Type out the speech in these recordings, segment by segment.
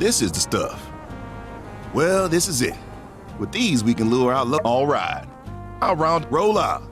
This is the stuff. Well, this is it. With these, we can lure our luck. All right. I'll roll out.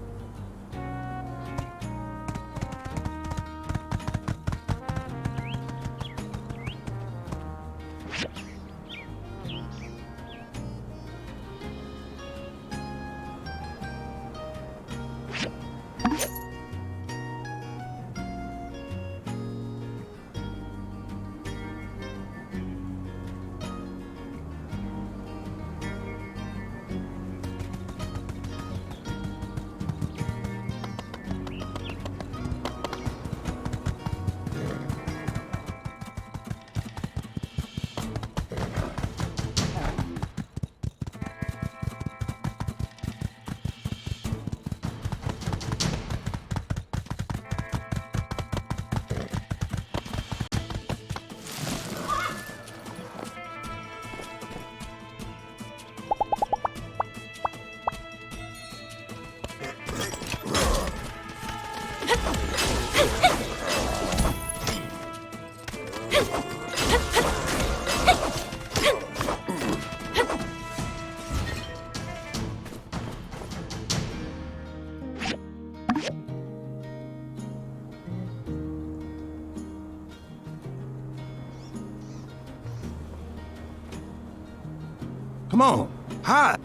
Come on, hide.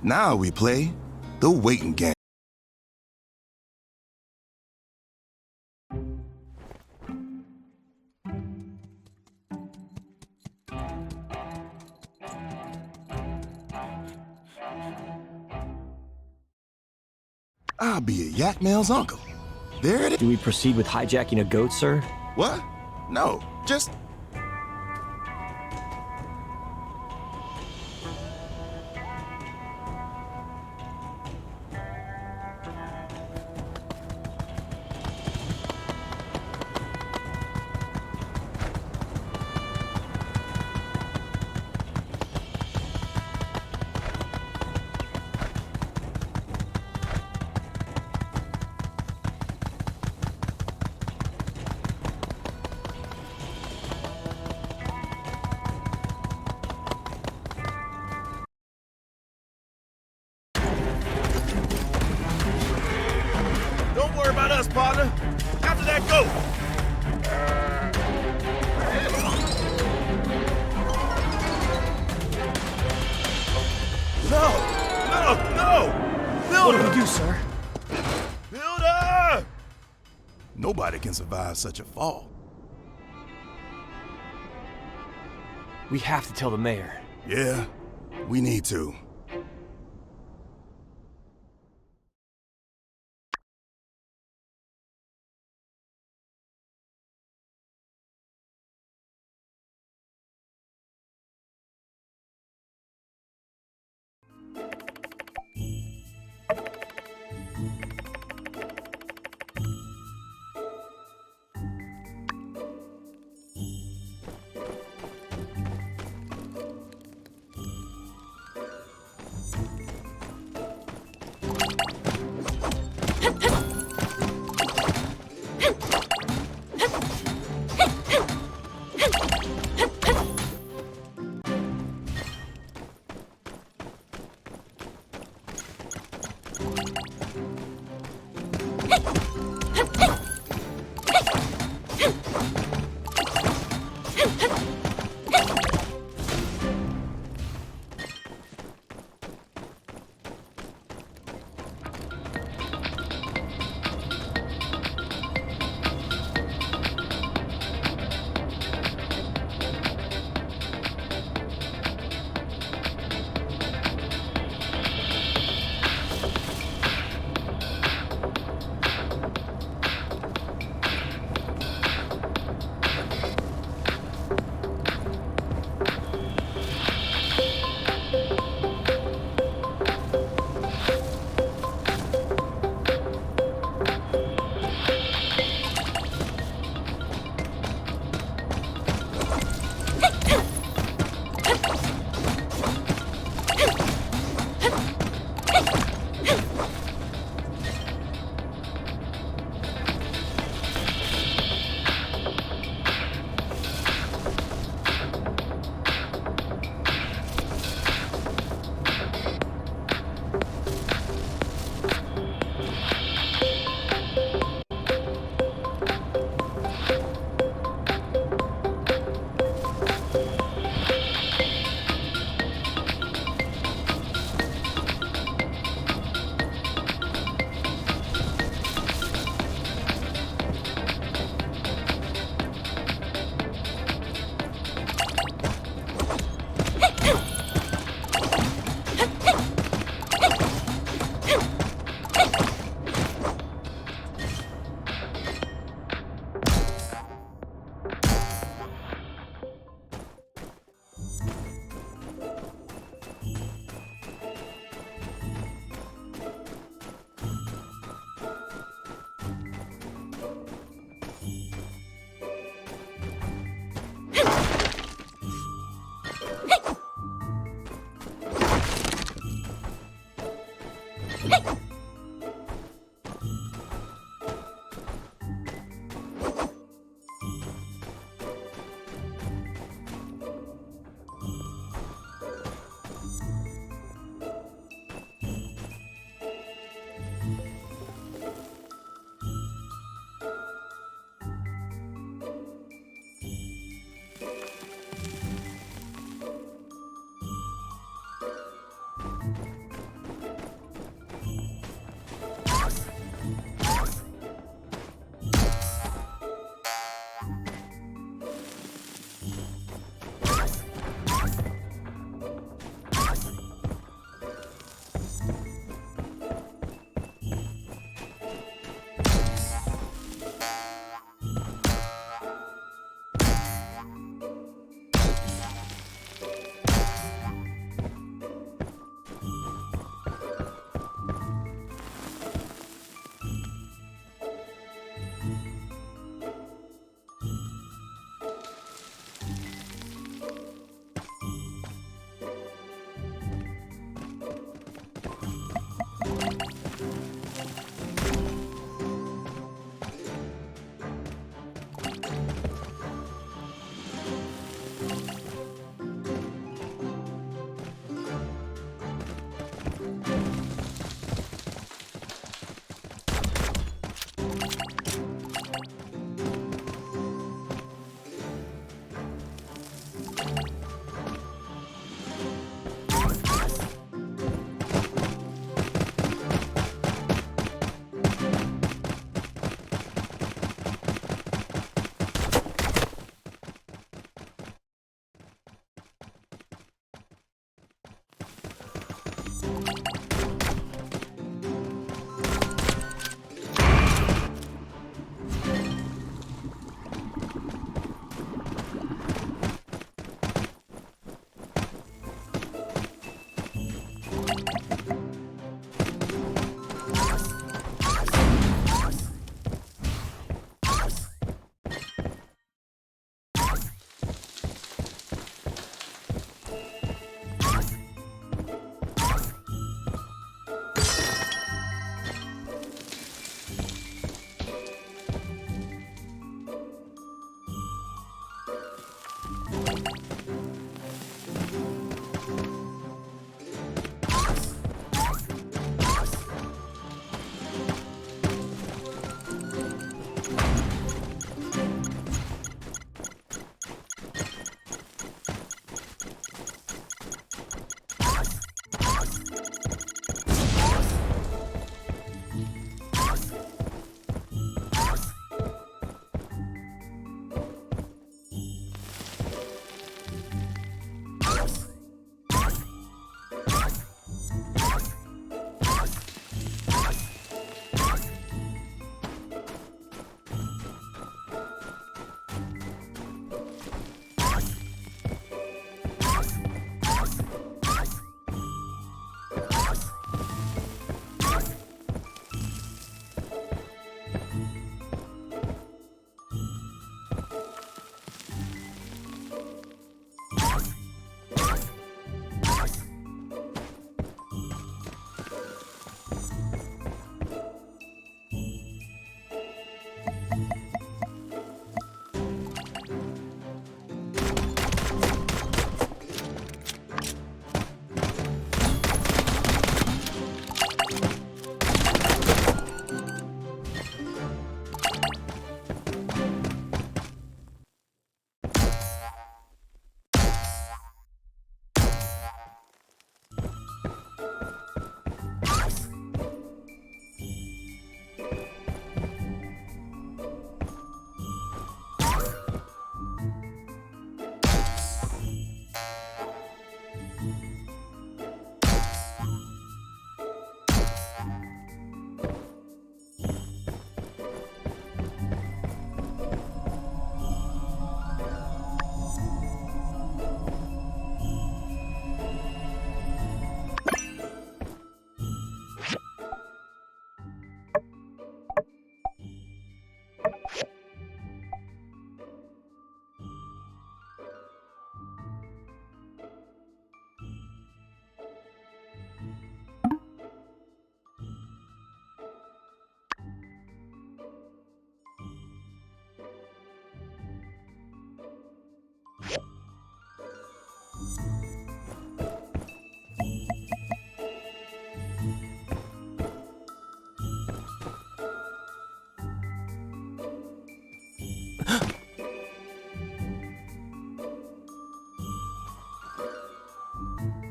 Now we play the waiting game. I'll be a yak male's uncle. There it is. Do we proceed with hijacking a goat, sir? What? No, just... Don't worry about us, partner. After that goat. No! What do we do, sir? Builder! Nobody can survive such a fall. We have to tell the mayor. Yeah, we need to.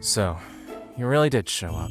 So, you really did show up.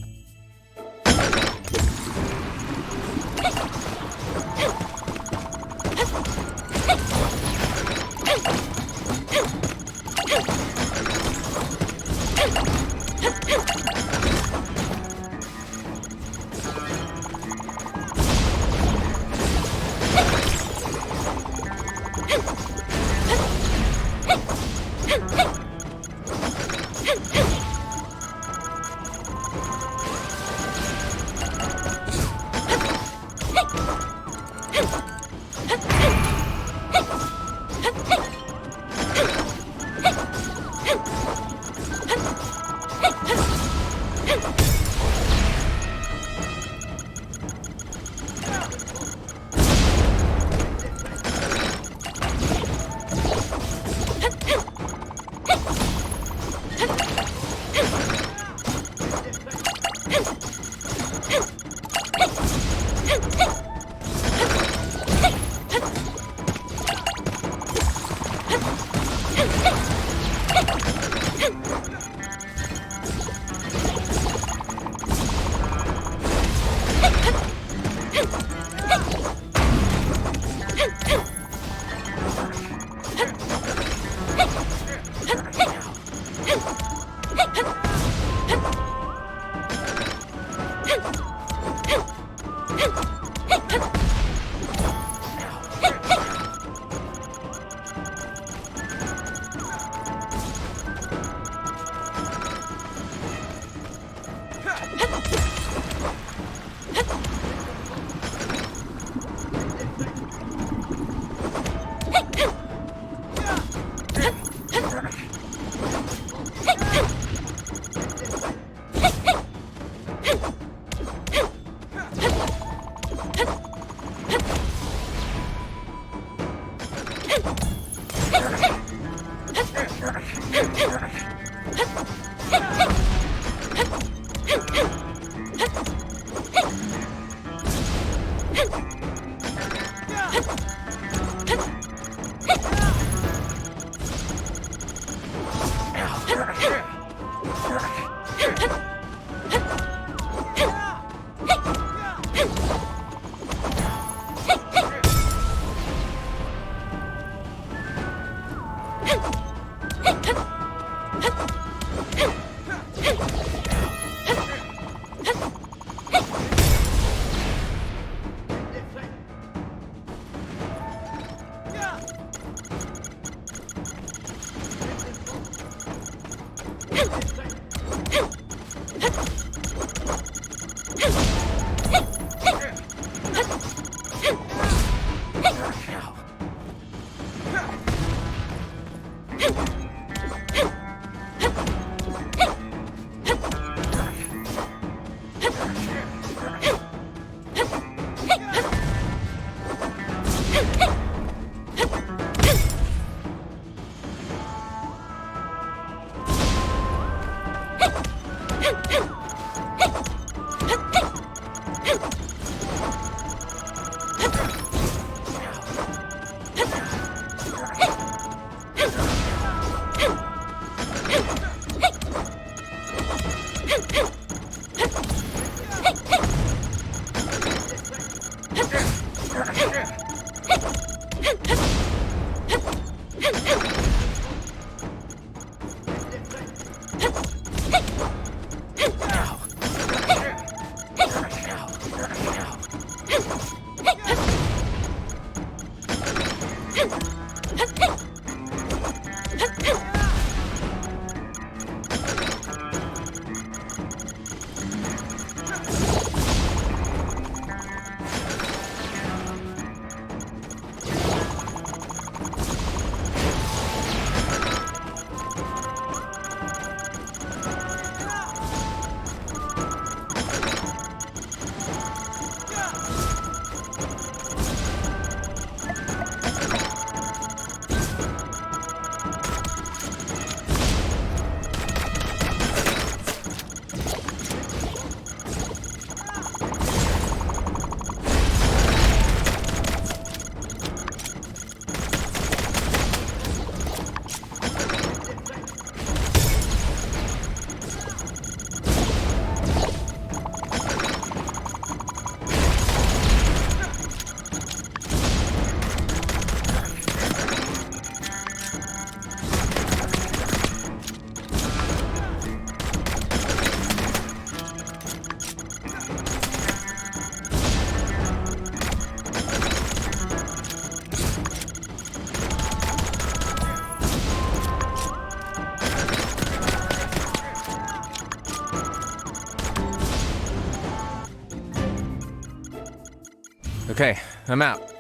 Okay, I'm out.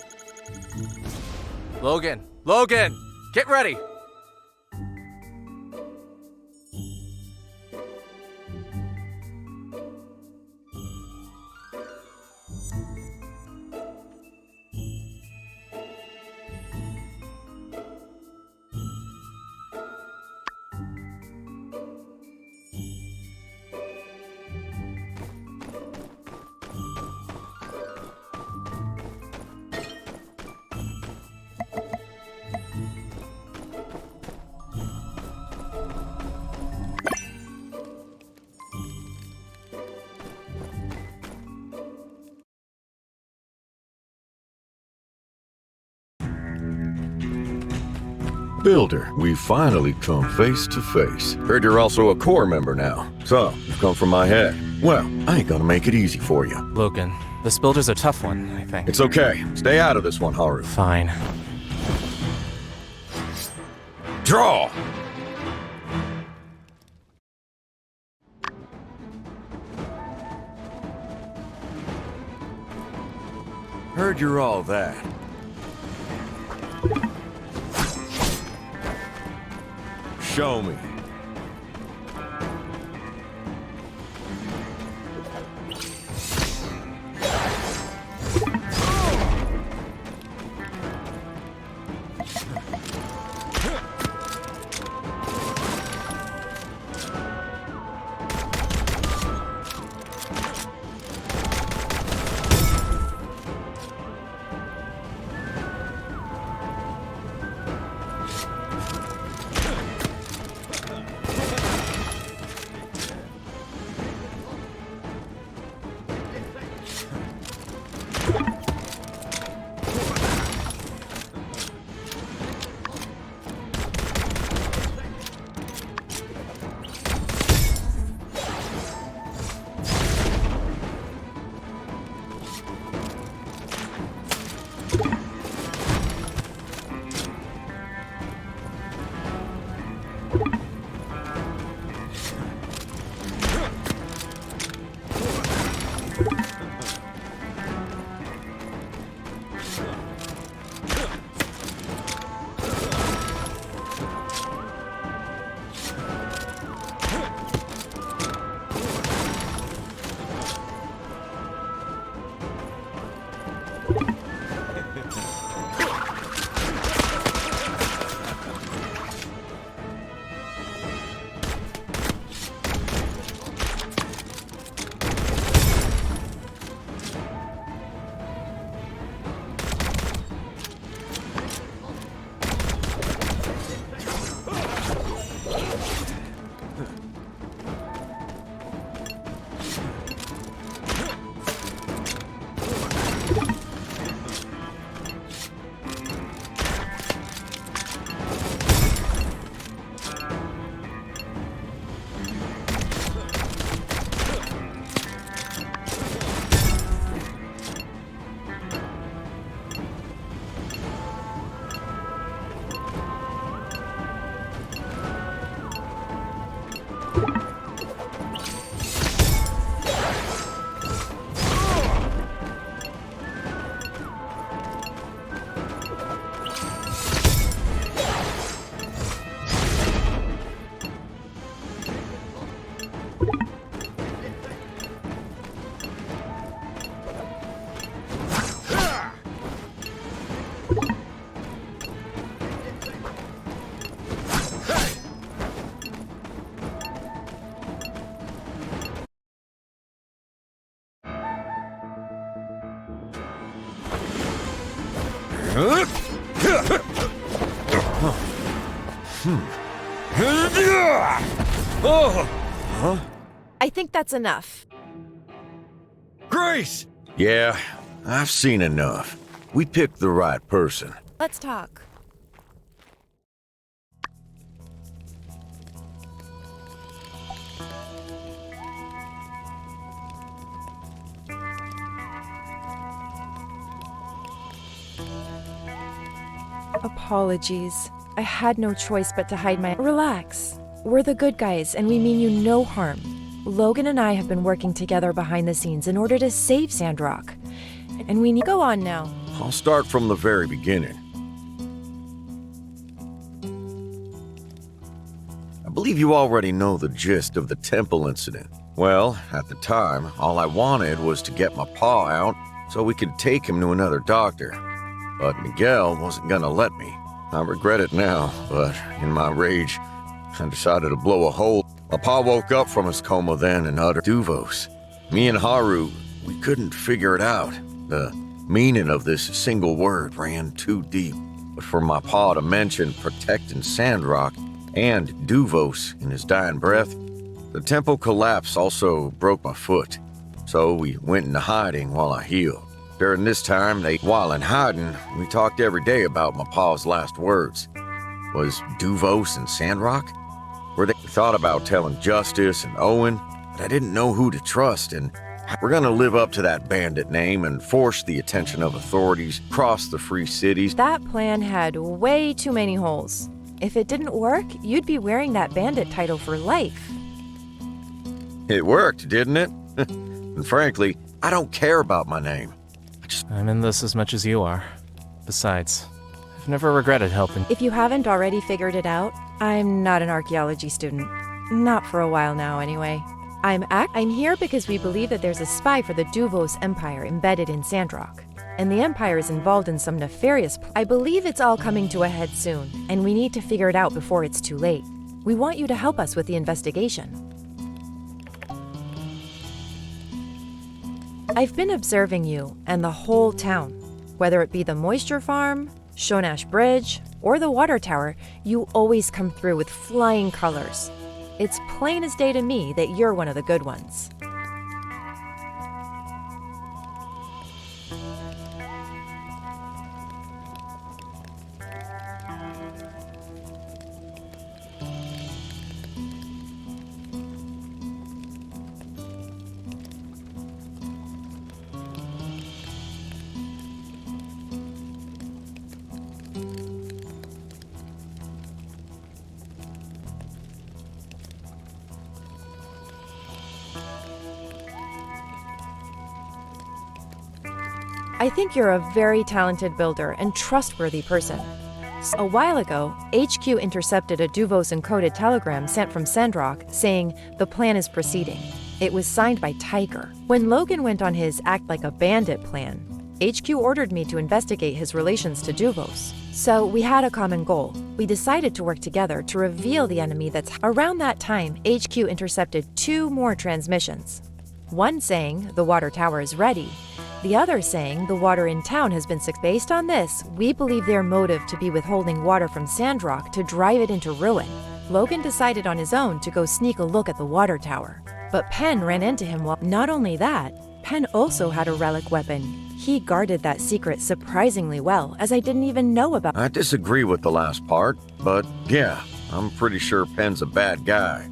Logan! Logan! Get ready! Builder, we finally come face to face. Heard you're also a core member now. So, you've come from my head. Well, I ain't gonna make it easy for you. Logan, this builder's a tough one, I think. It's okay. Stay out of this one, Haru. Fine. Draw! Heard you're all that. Show me. I think that's enough. Grace! Yeah, I've seen enough. We picked the right person. Let's talk. Apologies. I had no choice but to hide my— Relax. We're the good guys, and we mean you no harm. Logan and I have been working together behind the scenes in order to save Sandrock. and we need to go on now. I'll start from the very beginning. I believe you already know the gist of the temple incident. Well, at the time, all I wanted was to get my paw out so we could take him to another doctor. But Miguel wasn't gonna let me. I regret it now, but in my rage, I decided to blow a hole. My pa woke up from his coma then and uttered Duvos. Me and Haru, we couldn't figure it out. The meaning of this single word ran too deep. But for my pa to mention protecting Sandrock and Duvos in his dying breath, the temple collapse also broke my foot. So we went into hiding while I healed. During this time, while in hiding, we talked every day about my pa's last words. Was Duvos and Sandrock? Where they thought about telling Justice and Owen, but I didn't know who to trust, and we're gonna live up to that bandit name and force the attention of authorities across the free cities. That plan had way too many holes. If it didn't work, you'd be wearing that bandit title for life. It worked, didn't it? And frankly, I don't care about my name. I'm in this as much as you are. Besides, I've never regretted helping. If you haven't already figured it out, I'm not an archaeology student. Not for a while now, anyway. I'm here because we believe that there's a spy for the Duvos Empire embedded in Sandrock. And the Empire is involved in some nefarious I believe it's all coming to a head soon, and we need to figure it out before it's too late. We want you to help us with the investigation. I've been observing you and the whole town. Whether it be the moisture farm, Shonash Bridge, or the water tower, you always come through with flying colors. It's plain as day to me that you're one of the good ones. I think you're a very talented builder and trustworthy person. A while ago, HQ intercepted a Duvos encoded telegram sent from Sandrock saying the plan is proceeding. It was signed by Tiger. When Logan went on his act like a bandit plan, HQ ordered me to investigate his relations to Duvos. So we had a common goal. We decided to work together to reveal the enemy that's around that time. HQ intercepted 2 more transmissions. One saying the water tower is ready, the other saying the water in town has been sick. Based on this, we believe their motive to be withholding water from Sandrock to drive it into ruin. Logan decided on his own to go sneak a look at the water tower. But Penn ran into him while... Not only that, Penn also had a relic weapon. He guarded that secret surprisingly well, as I didn't even know about. I disagree with the last part, but yeah, I'm pretty sure Penn's a bad guy.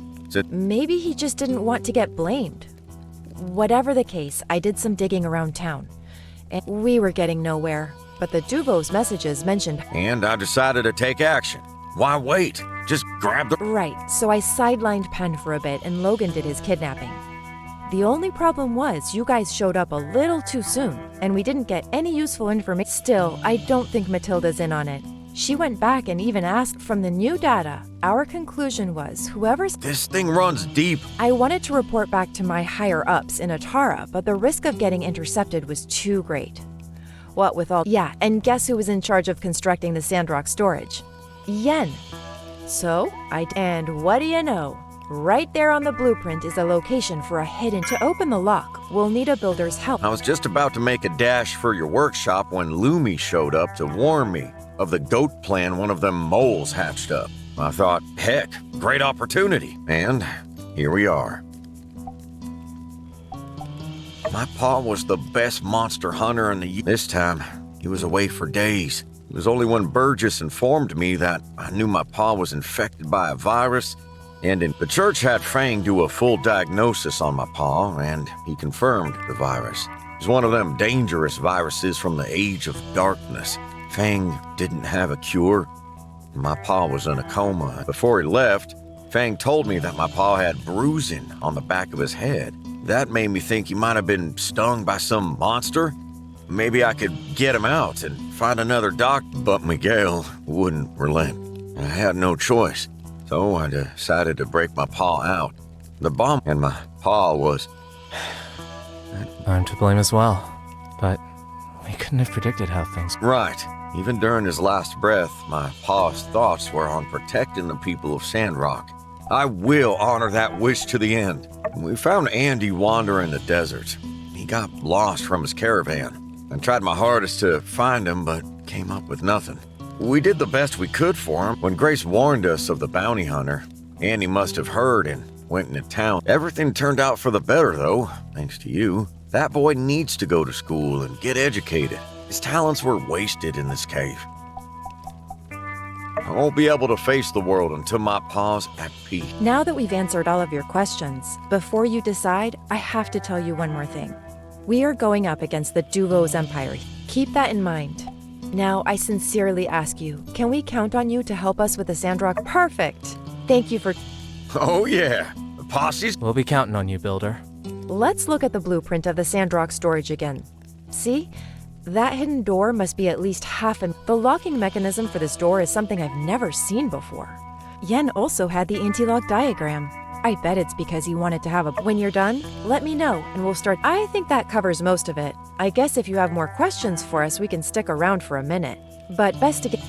Maybe he just didn't want to get blamed. Whatever the case, I did some digging around town, and we were getting nowhere. But the Duvos messages mentioned... And I decided to take action. Why wait? Just grab the... Right, so I sidelined Penn for a bit and Logan did his kidnapping. The only problem was you guys showed up a little too soon, and we didn't get any useful information. Still, I don't think Matilda's in on it. She went back and even asked from the new data. Our conclusion was whoever's... This thing runs deep. I wanted to report back to my higher-ups in Atara, but the risk of getting intercepted was too great. What with all... Yeah, and guess who was in charge of constructing the Sandrock storage? Yen. So, And what do you know? Right there on the blueprint is a location for a hidden... To open the lock, we'll need a builder's help. I was just about to make a dash for your workshop when Lumi showed up to warn me of the goat plan one of them moles hatched up. I thought, heck, great opportunity. And here we are. My pa was the best monster hunter in the... This time, he was away for days. It was only when Burgess informed me that I knew my pa was infected by a virus, and the church had Fang do a full diagnosis on my pa, and he confirmed the virus. It was one of them dangerous viruses from the Age of Darkness. Fang didn't have a cure. My pa was in a coma. Before he left, Fang told me that my pa had bruising on the back of his head. That made me think he might have been stung by some monster. maybe I could get him out and find another doctor. But Miguel wouldn't relent. I had no choice, so I decided to break my paw out. The bomb in my paw was... I'm to blame as well, but we couldn't have predicted how things... Right. Even during his last breath, my paw's thoughts were on protecting the people of Sandrock. I will honor that wish to the end. We found Andy wandering the desert. He got lost from his caravan. I tried my hardest to find him, but came up with nothing. We did the best we could for him. When Grace warned us of the bounty hunter, Andy must have heard and went into town. Everything turned out for the better, though, thanks to you. That boy needs to go to school and get educated. His talents were wasted in this cave. I won't be able to face the world until my paw's at peace. Now that we've answered all of your questions, before you decide, I have to tell you one more thing. We are going up against the Duvos Empire. Keep that in mind. Now, I sincerely ask you, can we count on you to help us with the Sandrock? Perfect! Thank you for... Oh yeah, the posse's... We'll be counting on you, Builder. Let's look at the blueprint of the Sandrock storage again. See? That hidden door must be at least half an... The locking mechanism for this door is something I've never seen before. Yen also had the anti-lock diagram. I bet it's because he wanted to have a... When you're done, let me know and we'll start... I think that covers most of it. I guess if you have more questions for us, we can stick around for a minute. But best to get...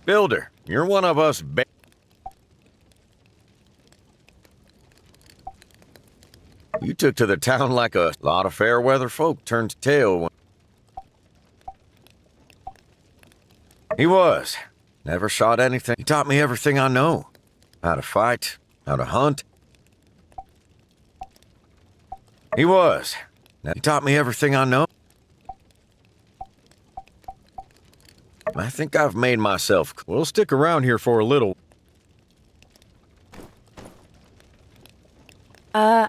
Builder, you're one of us You took to the town like a lot of fair-weather folk turned tail when... He was. Never shot anything. He taught me everything I know. How to fight, how to hunt. He was. He taught me everything I know. I think I've made myself... We'll stick around here for a little.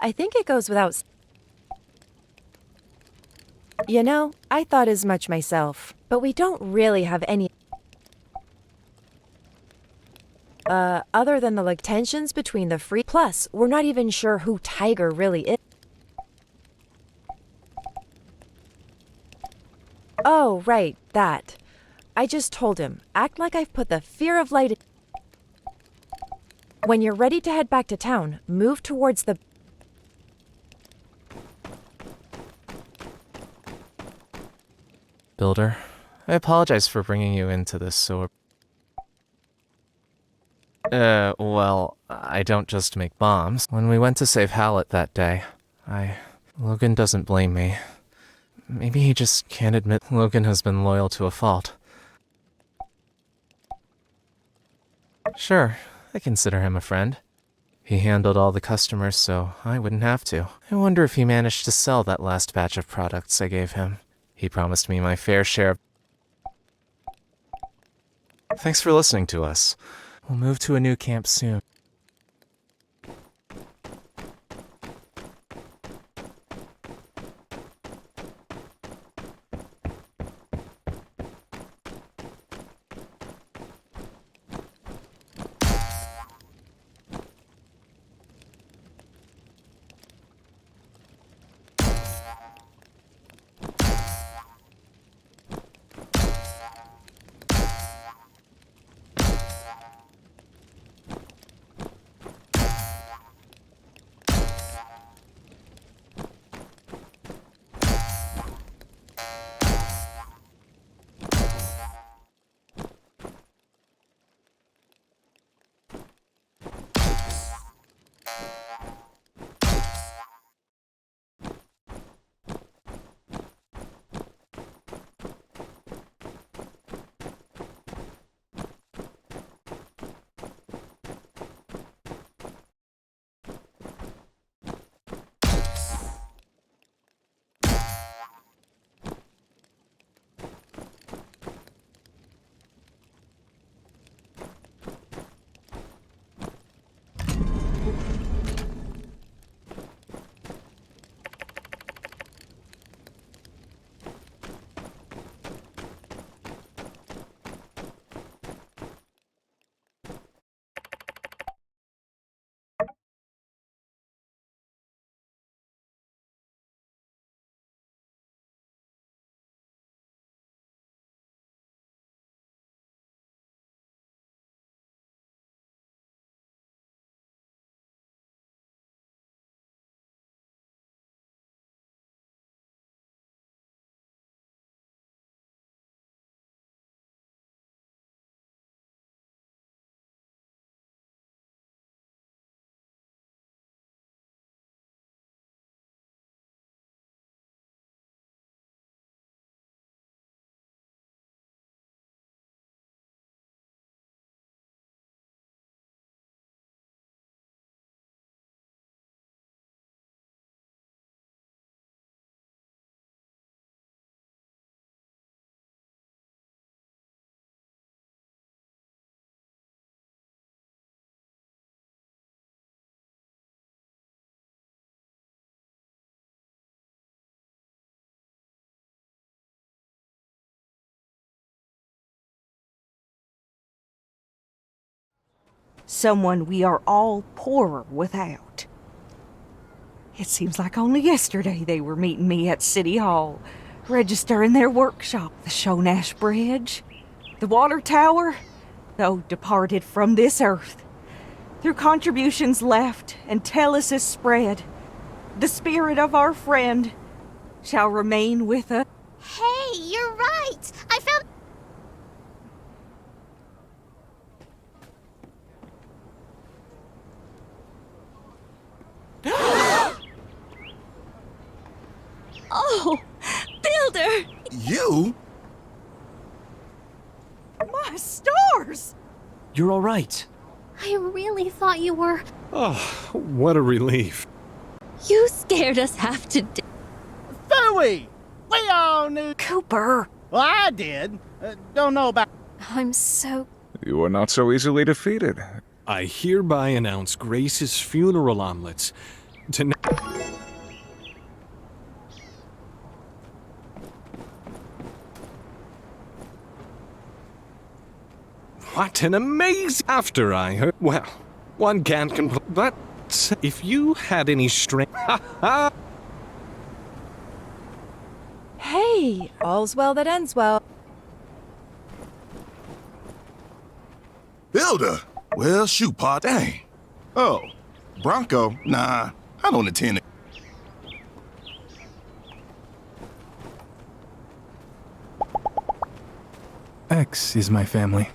I think it goes without... You know, I thought as much myself, but we don't really have any... other than the like tensions between the free... Plus, we're not even sure who Tiger really is. Oh, right, that. I just told him, act like I've put the fear of light... When you're ready to head back to town, move towards the... Builder, I apologize for bringing you into this so... well, I don't just make bombs. When we went to save Hallett that day, Logan doesn't blame me. Maybe he just can't admit Logan has been loyal to a fault. Sure, I consider him a friend. He handled all the customers, so I wouldn't have to. I wonder if he managed to sell that last batch of products I gave him. He promised me my fair share of... Thanks for listening to us. We'll move to a new camp soon. someone we are all poorer without. It seems like only yesterday they were meeting me at City Hall, registering their workshop, the Shonash Bridge, the water tower, though departed from this earth. Through contributions left and telesis spread, the spirit of our friend shall remain with us. Hey, you're right! I found... Oh! Builder! You? My stars! You're all right. I really thought you were... Oh, what a relief. You scared us half to death. Phooey! We all knew. Cooper! Well, I did. Don't know about. I'm so... You are not so easily defeated. I hereby announce Grace's funeral omelets. Tonight. What an amazing... After I heard... Well, one can't complain, but if you had any strength... Ha ha! Hey, all's well that ends well. Builder? Well, shoot, Pa, dang. Oh, Bronco? Nah, I don't intend to. X is my family.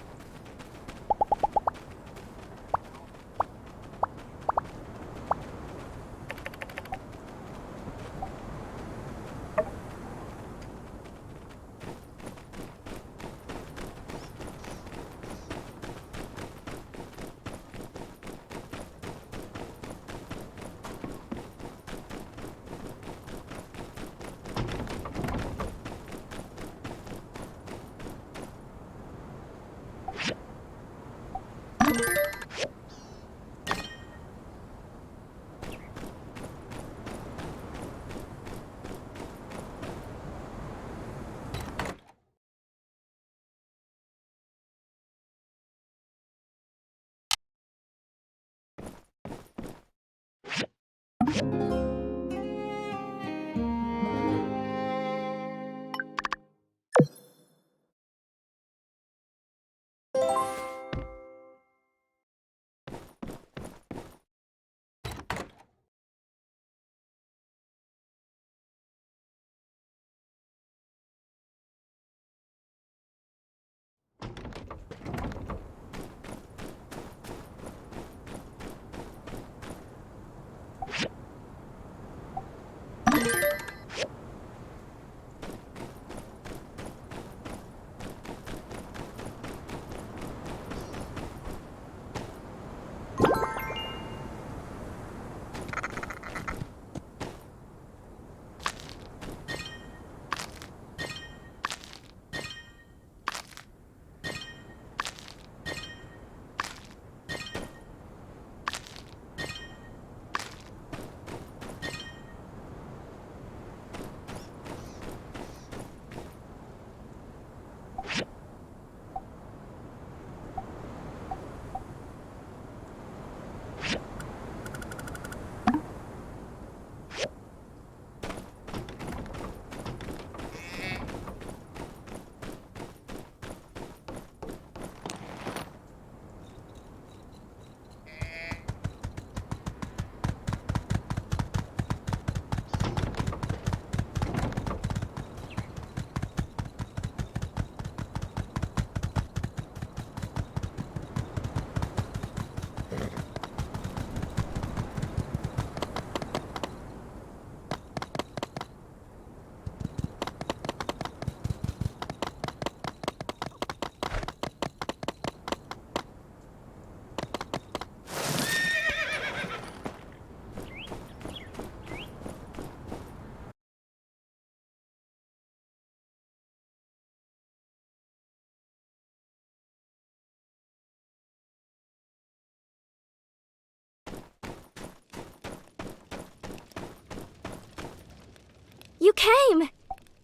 You came!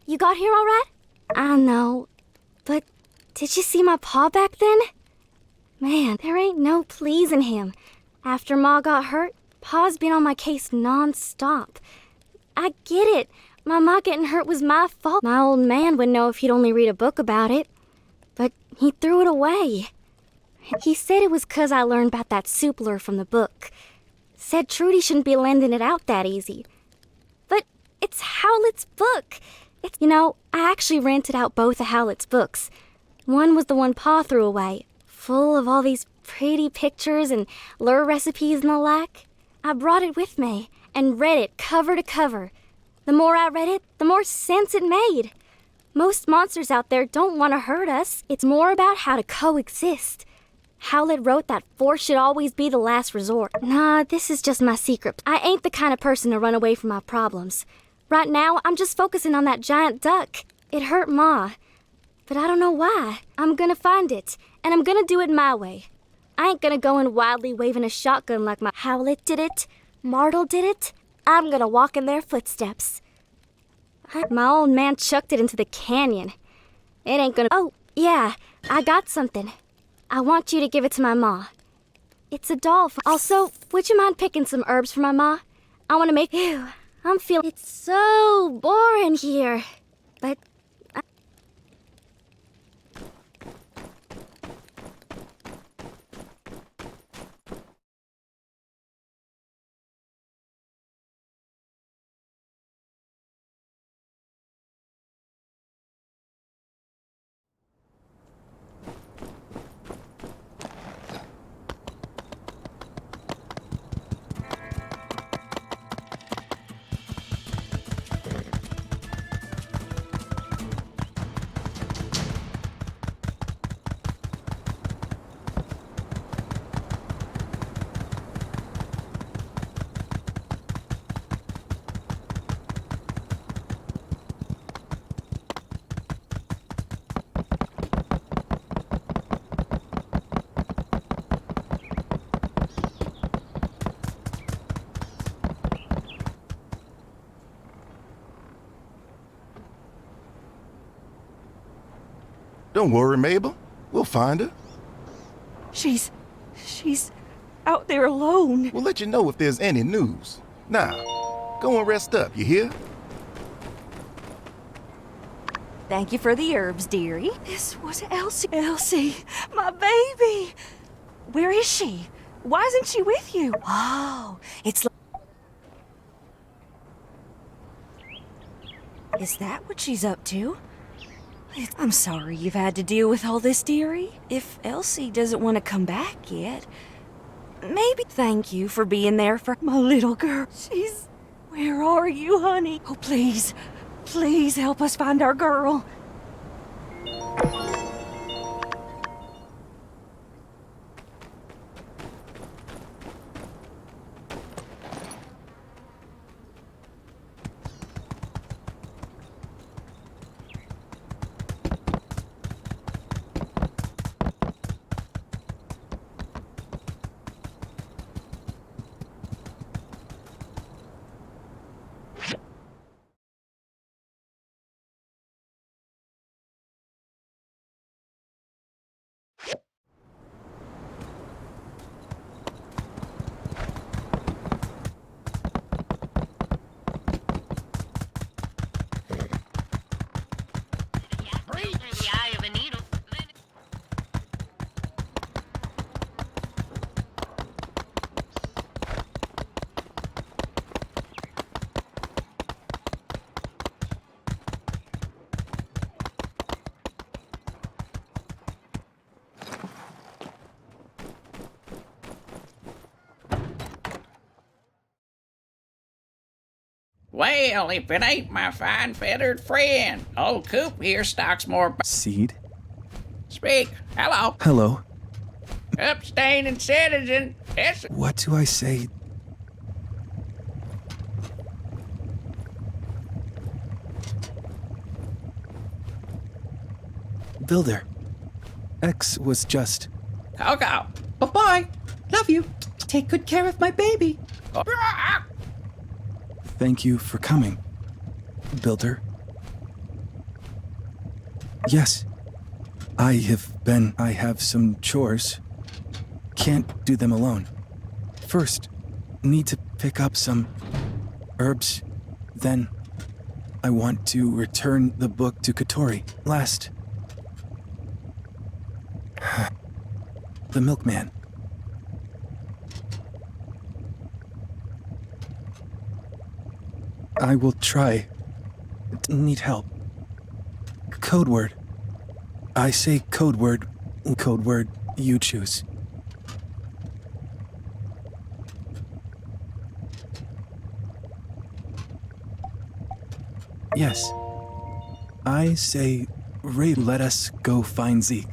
You got here all right? I know. But did you see my paw back then? Man, there ain't no pleasing him. After Ma got hurt, Pa's been on my case non-stop. I get it. My Ma getting hurt was my fault. My old man would know if he'd only read a book about it. But he threw it away. He said it was 'cause I learned about that soup lure from the book. Said Trudy shouldn't be lending it out that easy. But it's Howlett's book. I actually rented out both of Howlett's books. One was the one Pa threw away, full of all these pretty pictures and lure recipes and the like. I brought it with me and read it cover to cover. The more I read it, the more sense it made. Most monsters out there don't want to hurt us. It's more about how to coexist. Howlett wrote that force should always be the last resort. Nah, this is just my secret. I ain't the kind of person to run away from my problems. Right now, I'm just focusing on that giant duck. It hurt Ma, but I don't know why. I'm gonna find it, and I'm gonna do it my way. I ain't gonna go in wildly waving a shotgun like my Howlett did it, Martle did it. I'm gonna walk in their footsteps. My old man chucked it into the canyon. It ain't gonna... Oh, yeah, I got something. I want you to give it to my Ma. It's a doll. Also, would you mind picking some herbs for my Ma? I want to make... Ew, I'm feeling... It's so boring here. But... Don't worry, Mabel. We'll find her. She's out there alone. We'll let you know if there's any news. Now, go and rest up, you hear? Thank you for the herbs, dearie. This was Elsie. Elsie, my baby. Where is she? Why isn't she with you? Oh, it's like... Is that what she's up to? I'm sorry you've had to deal with all this, dearie. If Elsie doesn't want to come back yet, maybe... Thank you for being there for my little girl. She's... Where are you, honey? Oh, please, please help us find our girl. Well, if it ain't my fine feathered friend, old Coop here stocks more... Seed? Speak. Hello. Hello. Upstanding citizen. Yes. What do I say? Builder. X was just... Coco. Bye-bye. Love you. Take good care of my baby. Thank you for coming, Builder. Yes. I have some chores. can't do them alone. First, need to pick up some herbs. Then, I want to return the book to Katori. Last, the milkman. I will try. Need help. Code word. I say code word. Code word you choose. Yes. I say, Ray, let us go find Zeke.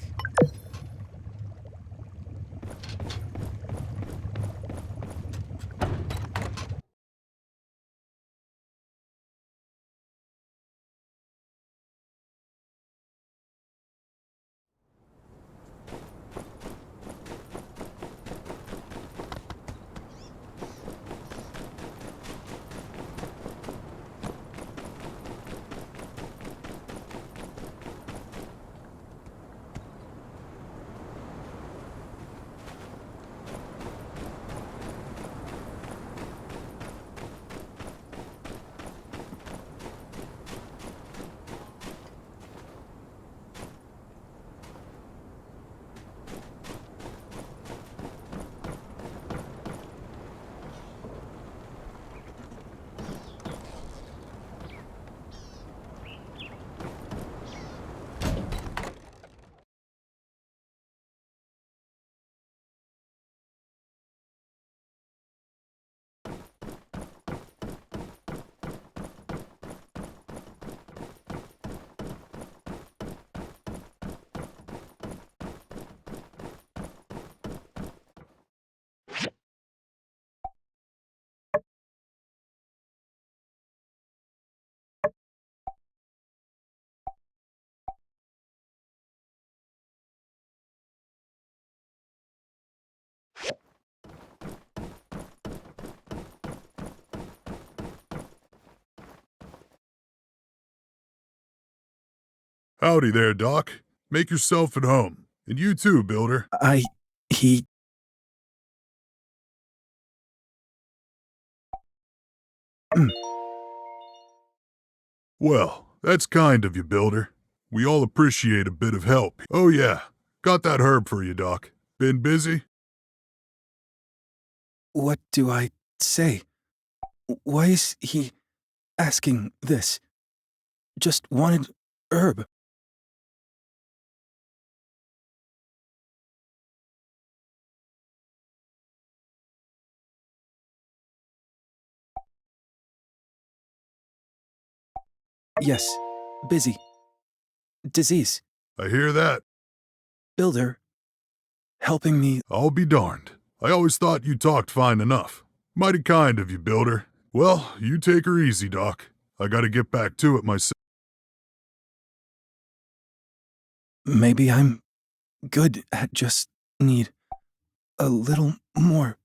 Howdy there, Doc. Make yourself at home. And you too, Builder. He... Well, that's kind of you, Builder. We all appreciate a bit of help. Oh yeah, got that herb for you, Doc. Been busy? What do I say? Why is he asking this? Just wanted herb. Yes, busy. Disease. I hear that. Builder. Helping me. I'll be darned. I always thought you talked fine enough. Mighty kind of you, Builder. Well, you take her easy, Doc. I gotta get back to it myself. Maybe I'm good at just need a little more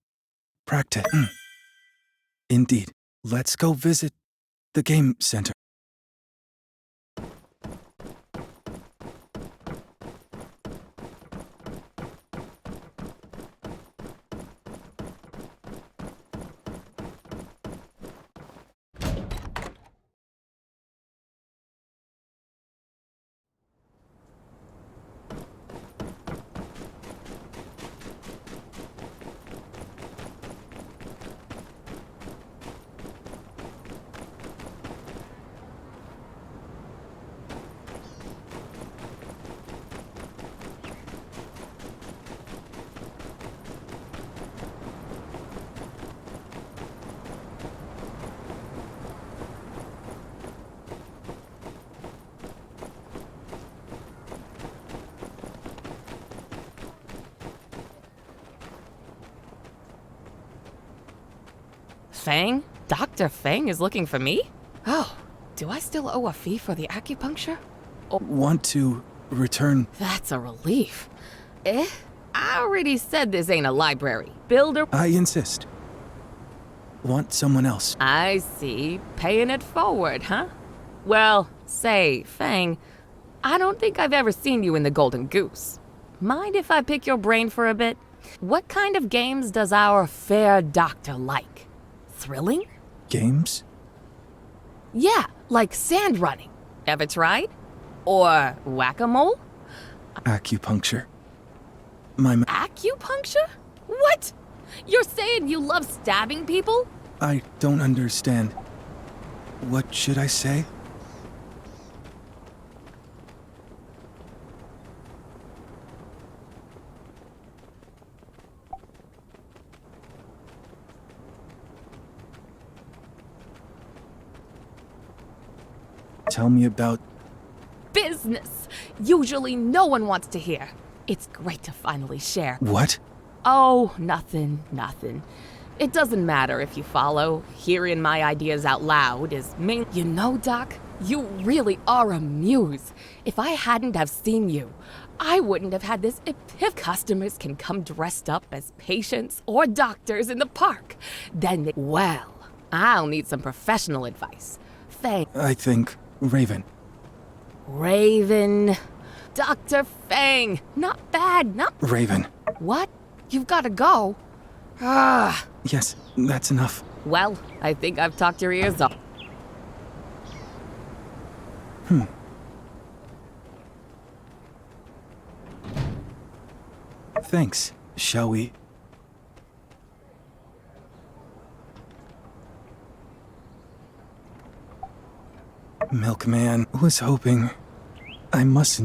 practice. Indeed. Let's go visit the game center. Fang? Dr. Fang is looking for me? Oh, do I still owe a fee for the acupuncture? Want to return? That's a relief. I already said this ain't a library. Builder. I insist. Want someone else. I see. Paying it forward, huh? Well, say, Fang, I don't think I've ever seen you in the Golden Goose. Mind if I pick your brain for a bit? What kind of games does our fair doctor like? Thrilling? Games? Yeah, like sand running. Ever tried? Or whack-a-mole? Acupuncture. Acupuncture? What? You're saying you love stabbing people? I don't understand. What should I say? Tell me about Business! Usually no one wants to hear. It's great to finally share. what? Oh, nothing. It doesn't matter if you follow. Hearing my ideas out loud is main. You know, Doc, you really are a muse. If I hadn't have seen you, I wouldn't have had this customers can come dressed up as patients or doctors in the park. Then, well, I'll need some professional advice. I think Raven. Raven. Dr. Fang. Not bad, not... Raven. What? You've got to go? Ah. Yes, that's enough. Well, I think I've talked your ears off. Thanks. Shall we? Milkman was hoping I must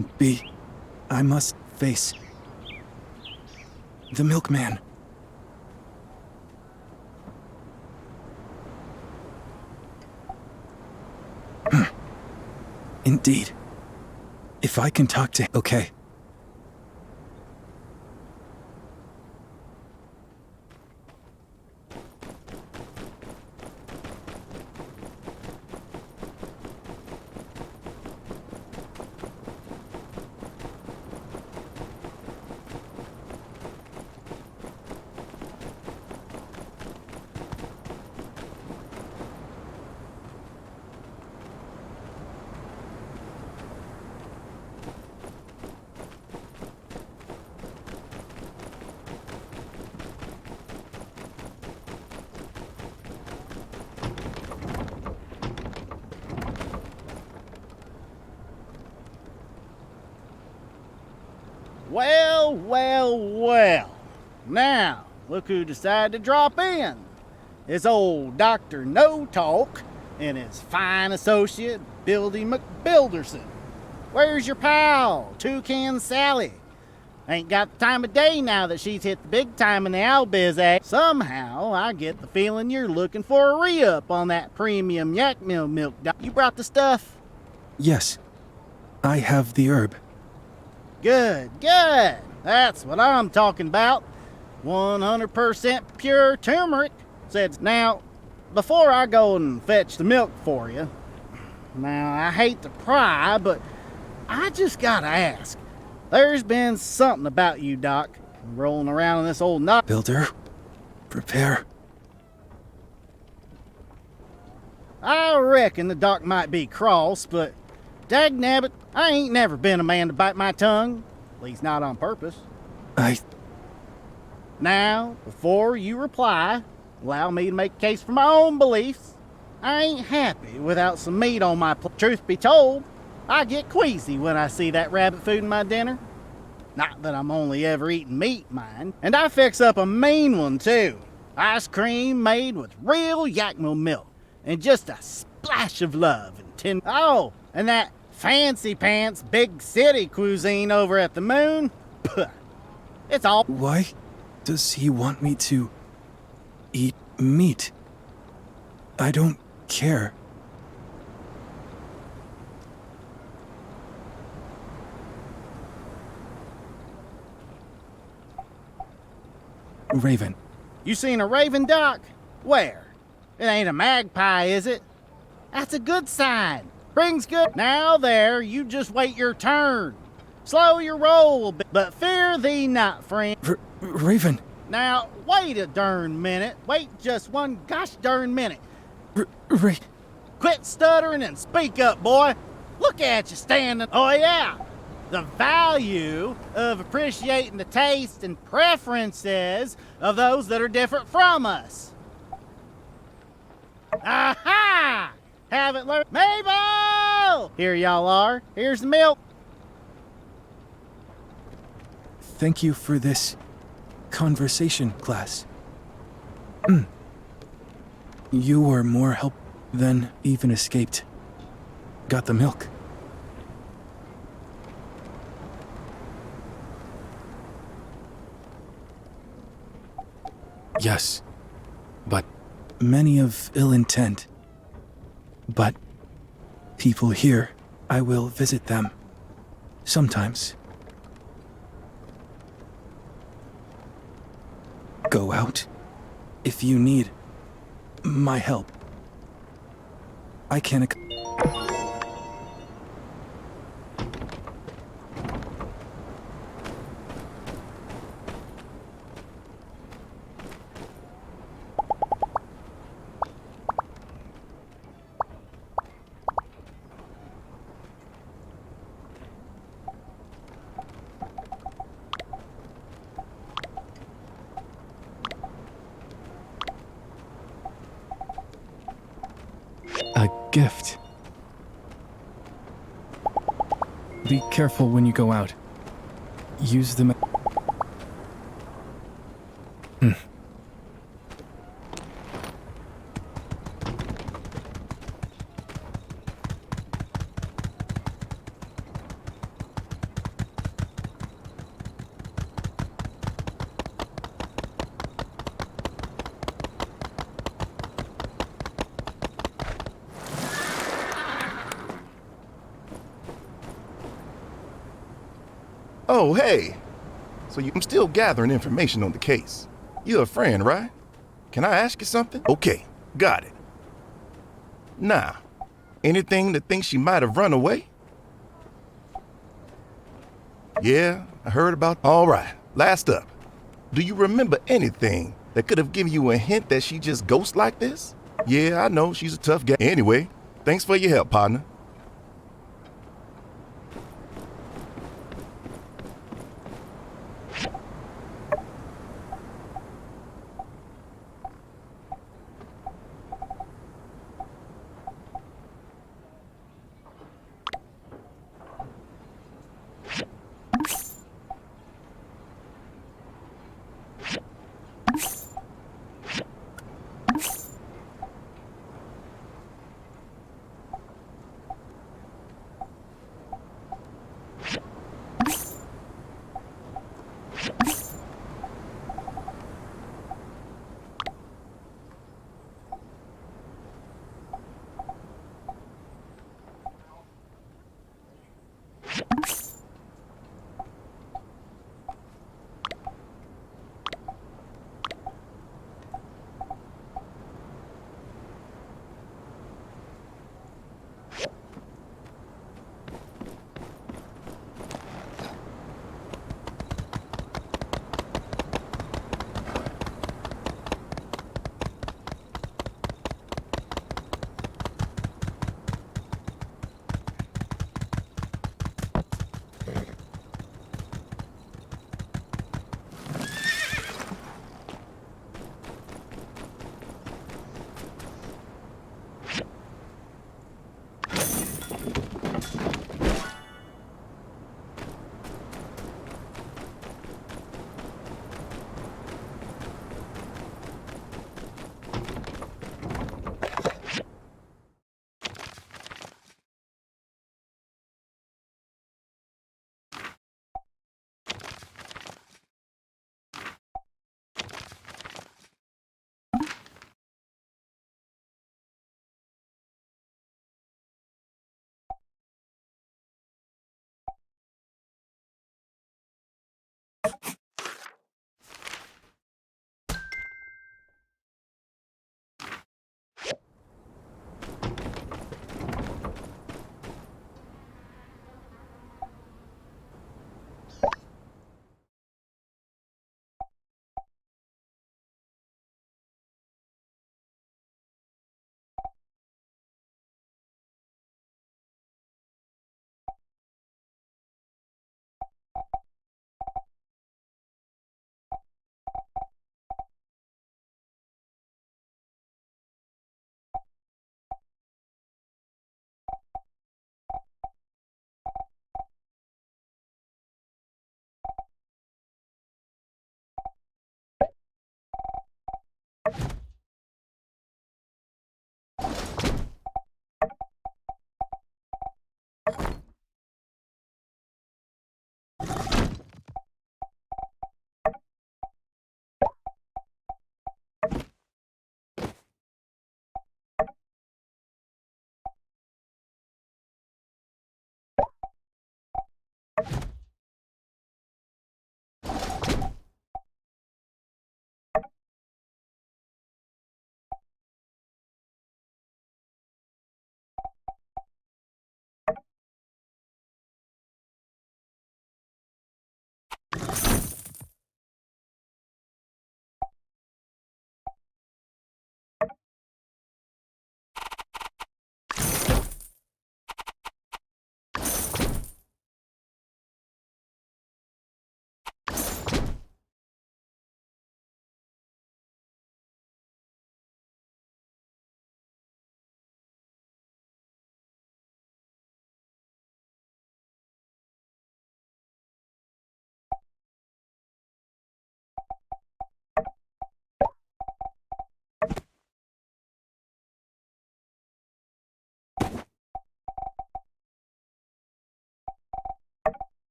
face the milkman. Indeed. If I can talk to... Okay. Well. Now, look who decided to drop in. It's old Dr. No Talk and his fine associate, Bildy McBilderson. Where's your pal, Toucan Sally? Ain't got the time of day now that she's hit the big time in the Albiz, eh? Somehow, I get the feeling you're looking for a re-up on that premium yak milk. You brought the stuff? Yes. I have the herb. Good. That's what I'm talking about. 100% pure turmeric. Said, now, before I go and fetch the milk for you, now, I hate to pry, but I just gotta ask. There's been something about you, Doc, rolling around in this old knot. Builder, prepare. I reckon the Doc might be cross, but dagnabbit, I ain't never been a man to bite my tongue. At least not on purpose. Now, before you reply, allow me to make a case for my own beliefs. I ain't happy without some meat on my plate. Truth be told, I get queasy when I see that rabbit food in my dinner. Not that I'm only ever eating meat, mind. And I fix up a mean one, too. Ice cream made with real Yakima milk. And just a splash of love and Oh, and that fancy pants big city cuisine over at the Moon. It's all... Why does he want me to eat meat? I don't care. Raven. You seen a raven, Doc? Where? It ain't a magpie, is it? That's a good sign. Brings good. Now there, you just wait your turn. Slow your roll, but fear thee not, friend. Raven. Now, wait a darn minute. Wait just one gosh darn minute. Quit stuttering and speak up, boy. Look at you standing. Oh, yeah. the value of appreciating the taste and preferences of those that are different from us. Aha! Haven't learned. Mabel! Here y'all are. Here's the milk. Thank you for this conversation, class. You were more help than even escaped. Got the milk. Yes, but many of ill intent. But people here, I will visit them. Sometimes. Go out if you need my help. I can a gift. Be careful when you go out. Use them. Oh, hey. So I'm still gathering information on the case. You're a friend, right? Can I ask you something? Okay, got it. Now, anything that thinks she might have run away? Yeah, I heard about... All right, last up. Do you remember anything that could have given you a hint that she just ghosts like this? Yeah, I know, she's a tough guy. Anyway, thanks for your help, partner.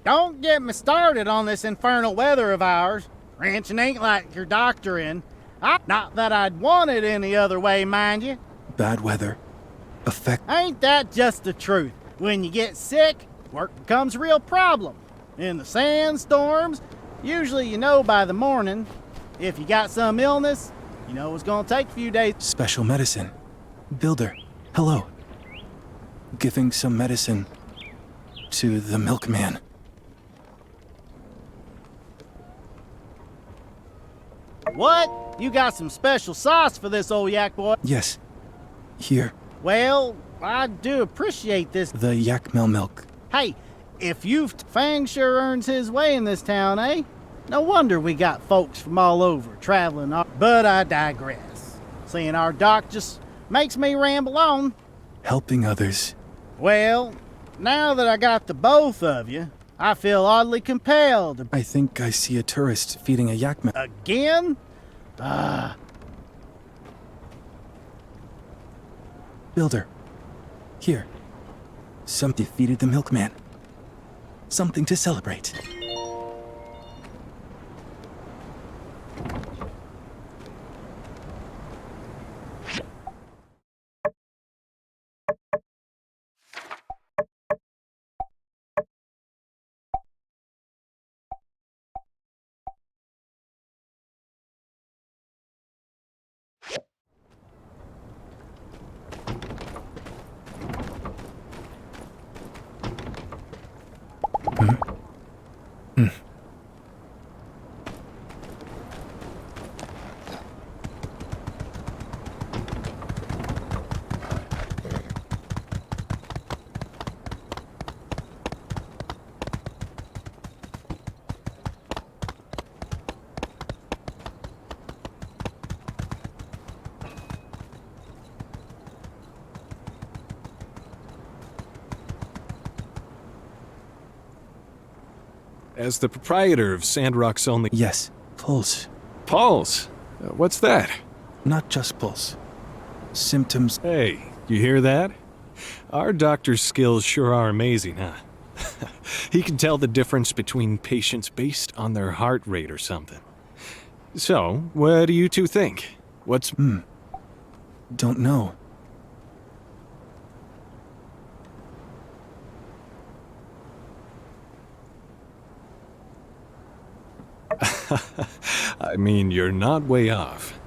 Don't get me started on this infernal weather of ours. Ranching ain't like your doctoring. Not that I'd want it any other way, mind you. Bad weather. affect? Ain't that just the truth? When you get sick, work becomes a real problem. In the sandstorms, usually you know by the morning. If you got some illness, you know it's gonna take a few days. Special medicine. Builder, hello. Giving some medicine to the milkman. What? You got some special sauce for this old yak boy? Yes. Here, Well, I do appreciate this. the Yakmel milk. Hey, if Fang sure earns his way in this town, eh? No wonder we got folks from all over traveling. But I digress. Seeing our doc just makes me ramble on. Helping others. Well, now that I got the both of you, I feel oddly compelled to... I think I see a tourist feeding a Yakmel. Again? Builder, here. Some defeated the milkman. Something to celebrate. As the proprietor of Sandrock's only... Yes, pulse. Pulse? What's that? Not just pulse. Symptoms. Hey, you hear that? Our doctor's skills sure are amazing, huh? He can tell the difference between patients based on their heart rate or something. So, what do you two think? What's... Don't know. I mean, you're not way off.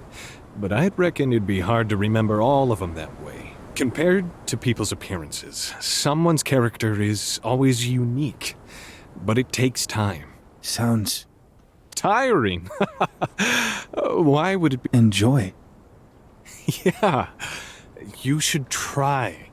But I'd reckon it'd be hard to remember all of them that way. Compared to people's appearances, someone's character is always unique. But it takes time. Sounds... tiring. Why would it be... Enjoy. Yeah, you should try.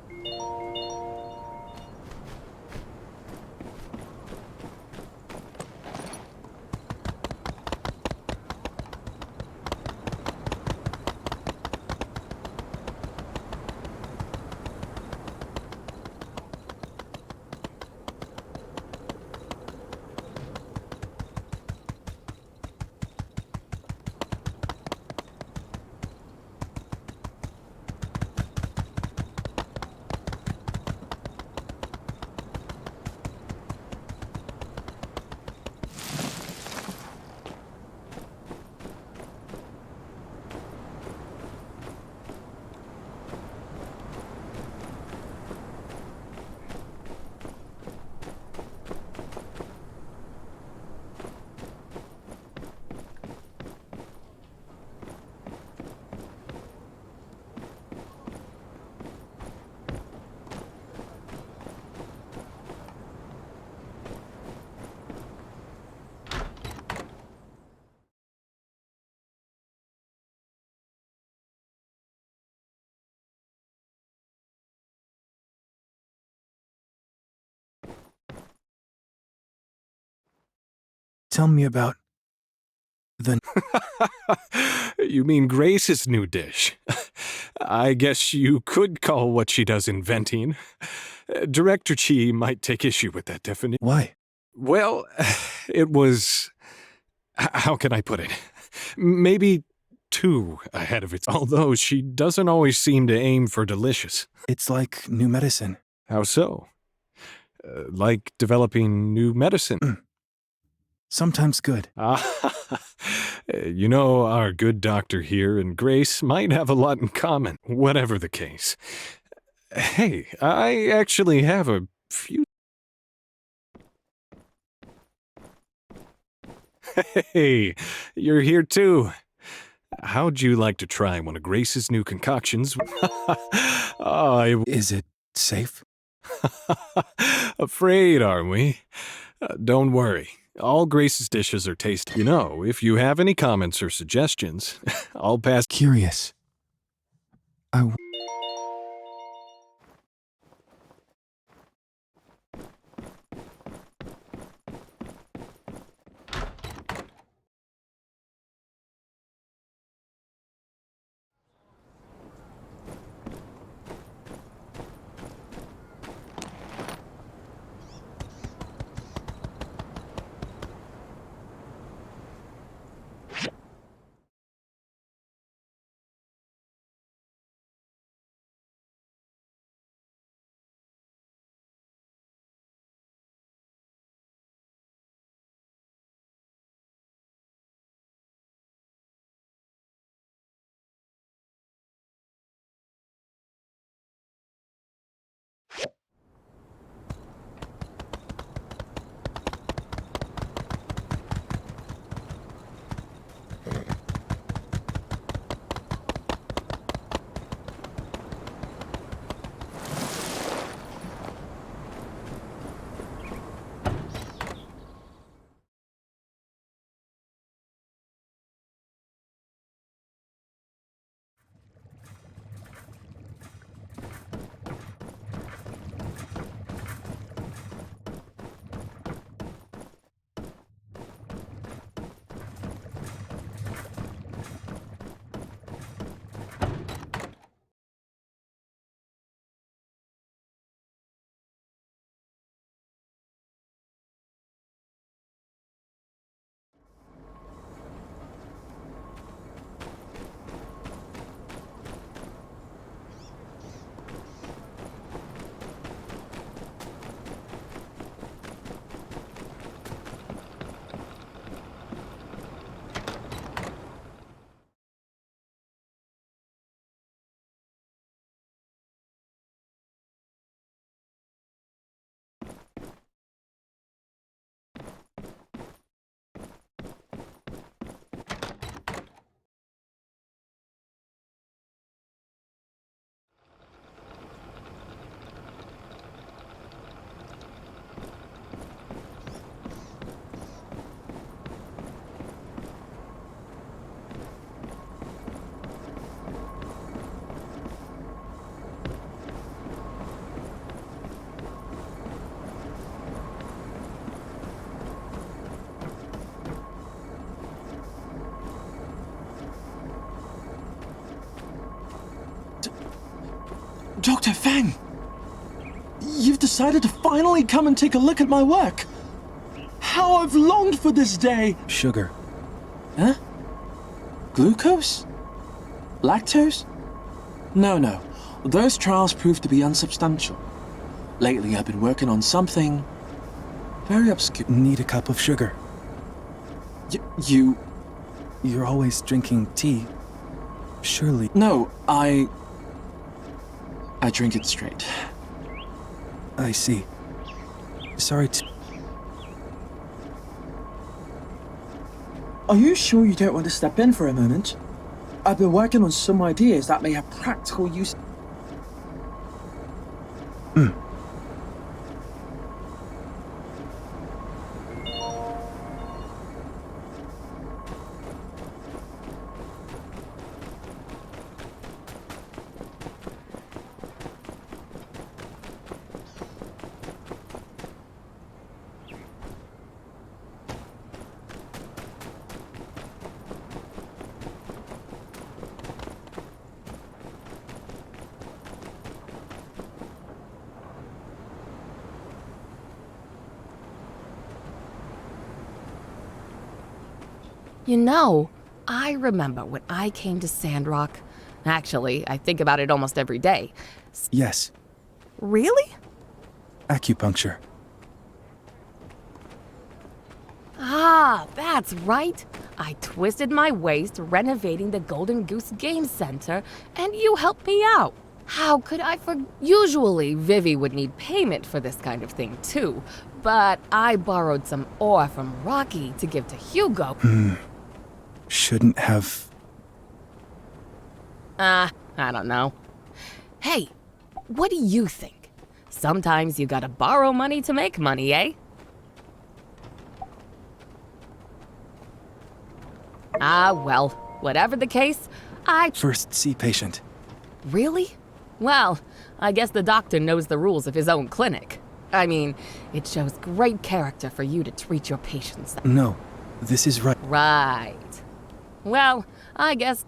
Tell me about... the... You mean Grace's new dish? I guess you could call what she does inventing. Director Chi might take issue with that definition. Why? Well, it was... how can I put it? Maybe too ahead of its... although she doesn't always seem to aim for delicious. It's like new medicine. How so? Like developing new medicine? Sometimes good. You know, our good doctor here and Grace might have a lot in common, whatever the case. Hey, I actually have a few... Hey, you're here too. How'd you like to try one of Grace's new concoctions? Is it safe? Afraid, are we? Don't worry. All Grace's dishes are tasty. You know, if you have any comments or suggestions, I'll pass. Curious. Dr. Fang! You've decided to finally come and take a look at my work! How I've longed for this day! Sugar. Huh? Glucose? Lactose? No. Those trials proved to be unsubstantial. Lately I've been working on something very obscure. Need a cup of sugar. You... You're always drinking tea. Surely... No, I drink it straight. I see. Sorry to... Are you sure you don't want to step in for a moment? I've been working on some ideas that may have practical use. You know, I remember when I came to Sandrock. Actually, I think about it almost every day. Yes. Really? Acupuncture. Ah, that's right. I twisted my waist renovating the Golden Goose Game Center, and you helped me out. How could I Usually, Vivi would need payment for this kind of thing, too. But I borrowed some ore from Rocky to give to Hugo. Shouldn't have... I don't know. Hey, what do you think? Sometimes you gotta borrow money to make money, eh? Well, whatever the case, First, see patient. Really? Well, I guess the doctor knows the rules of his own clinic. I mean, it shows great character for you to treat your patients that No, this is right. Right. Well, I guess...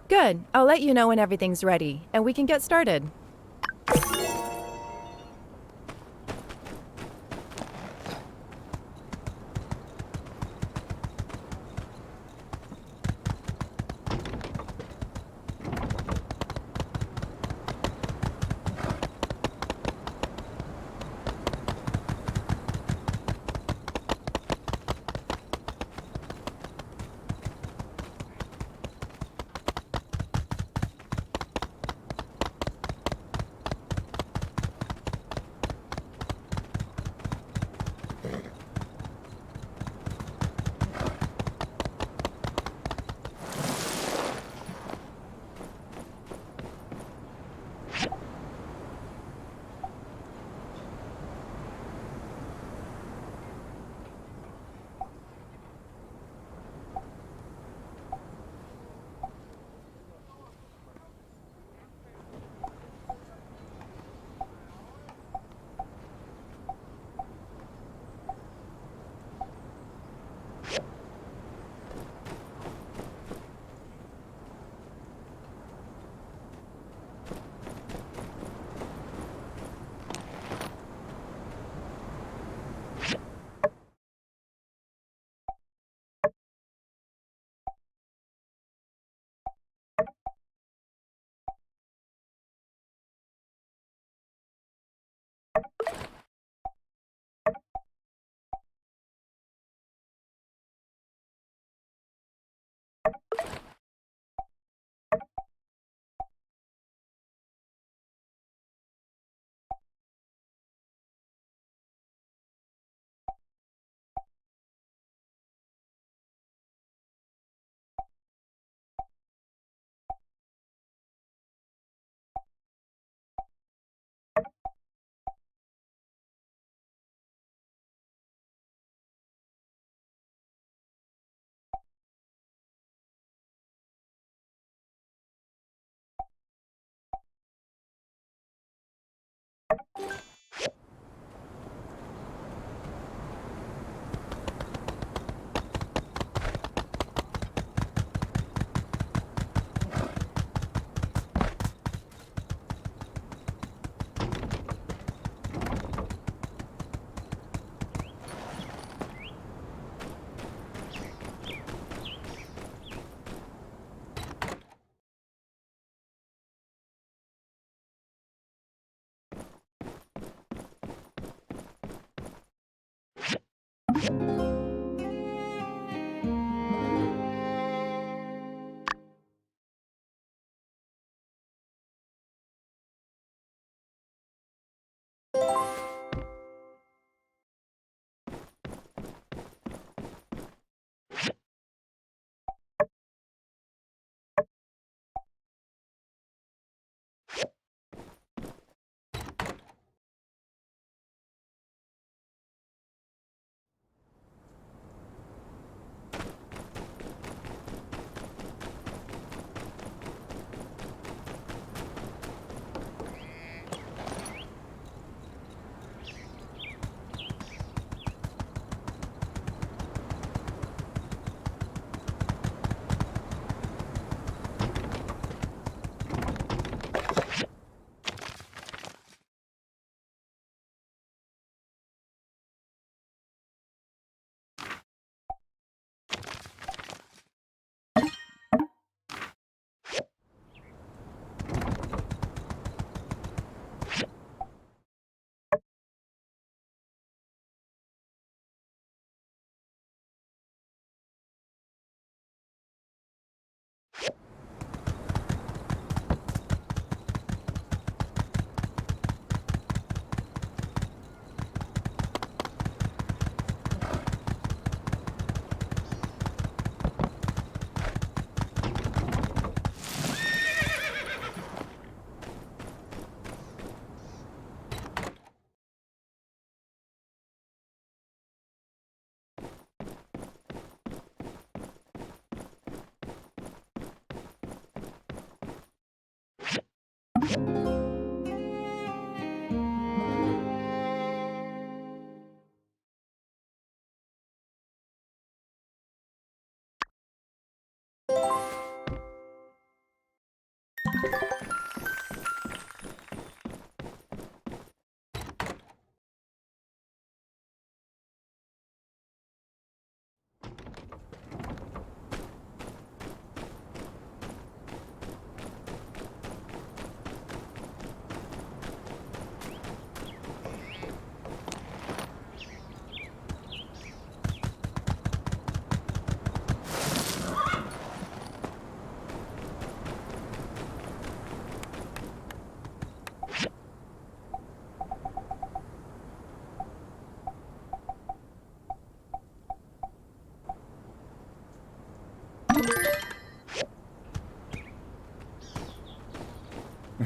Good. I'll let you know when everything's ready, and we can get started.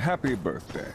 happy birthday.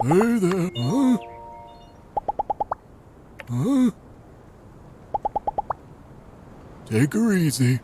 Hey there. Huh? Huh? Take her easy.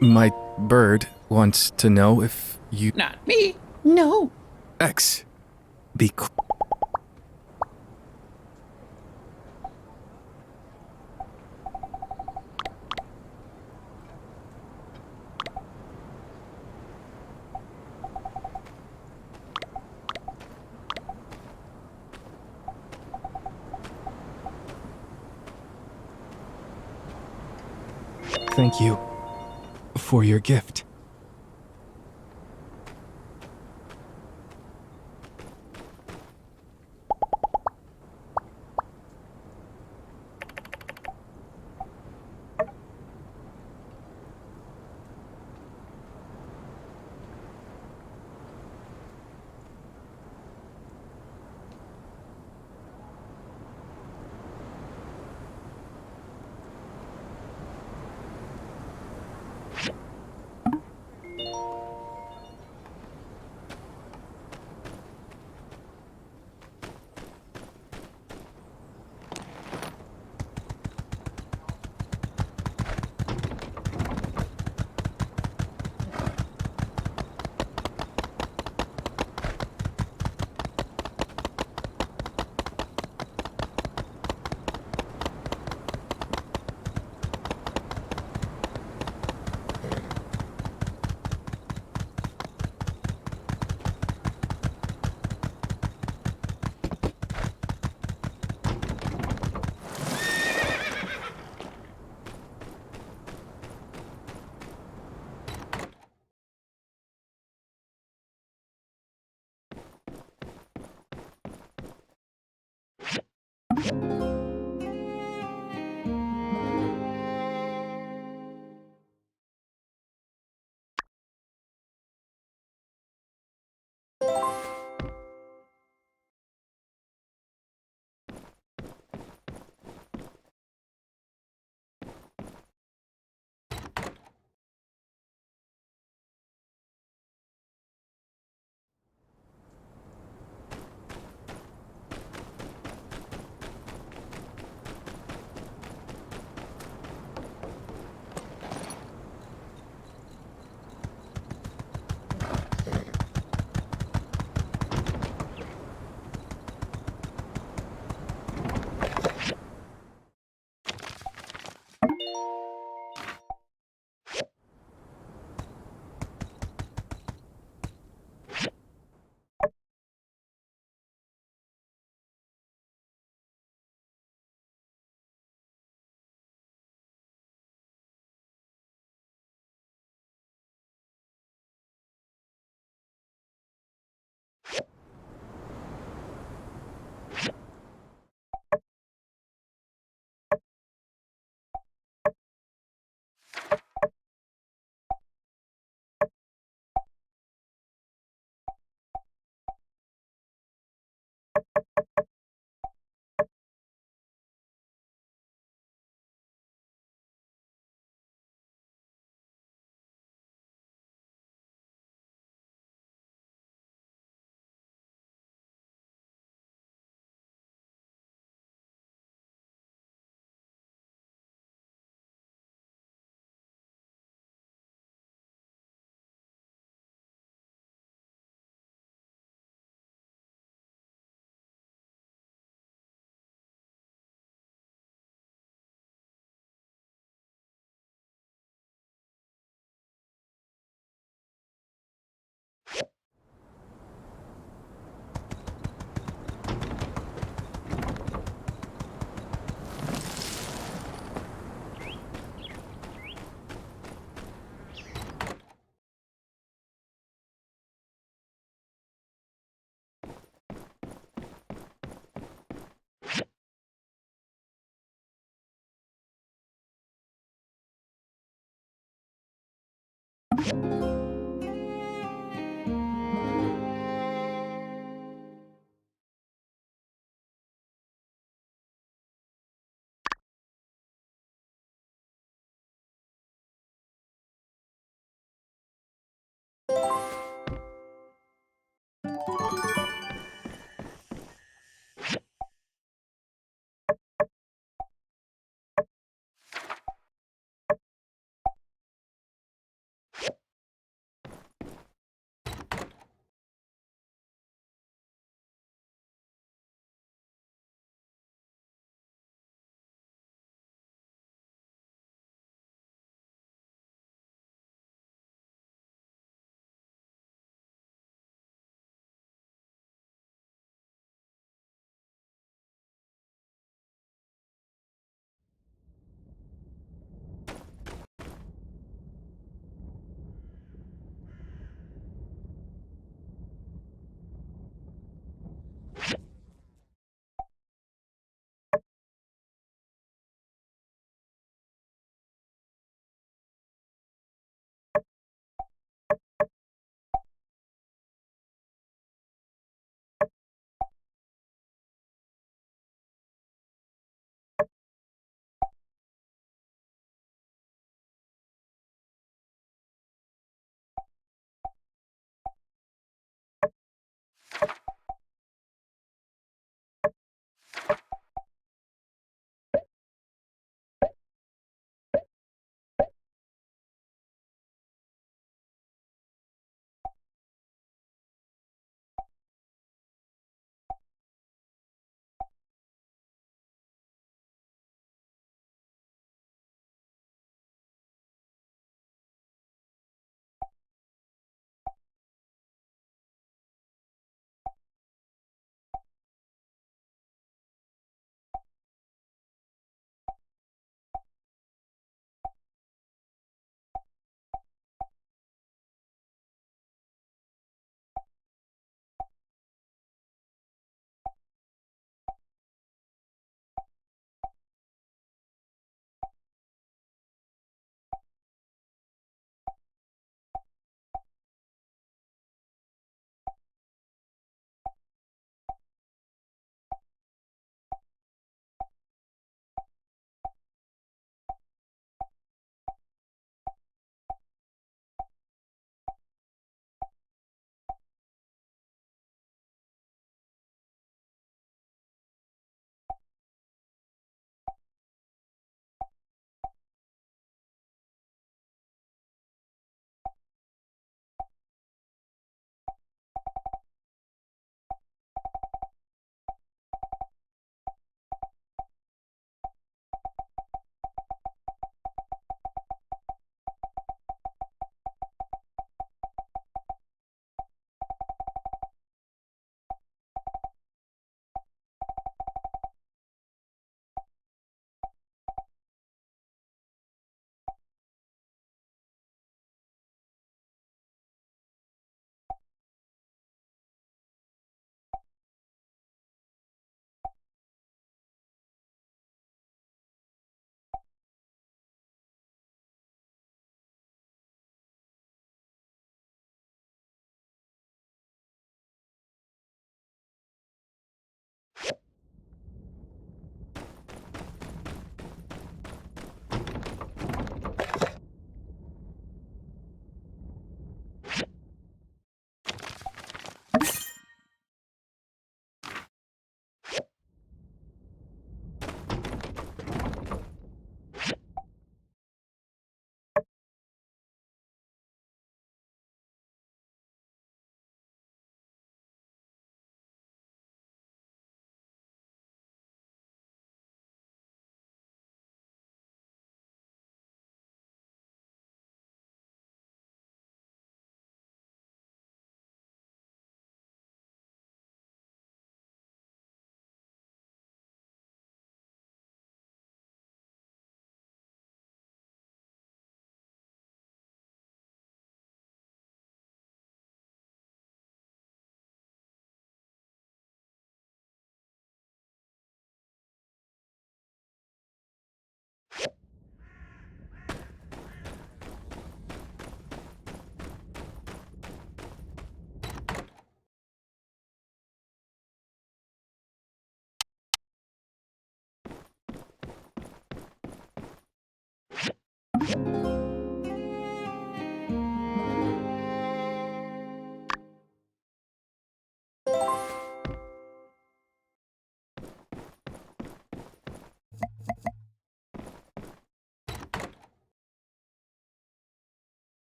My bird wants to know if you... Not me. No. X. Be Thank you for your gift.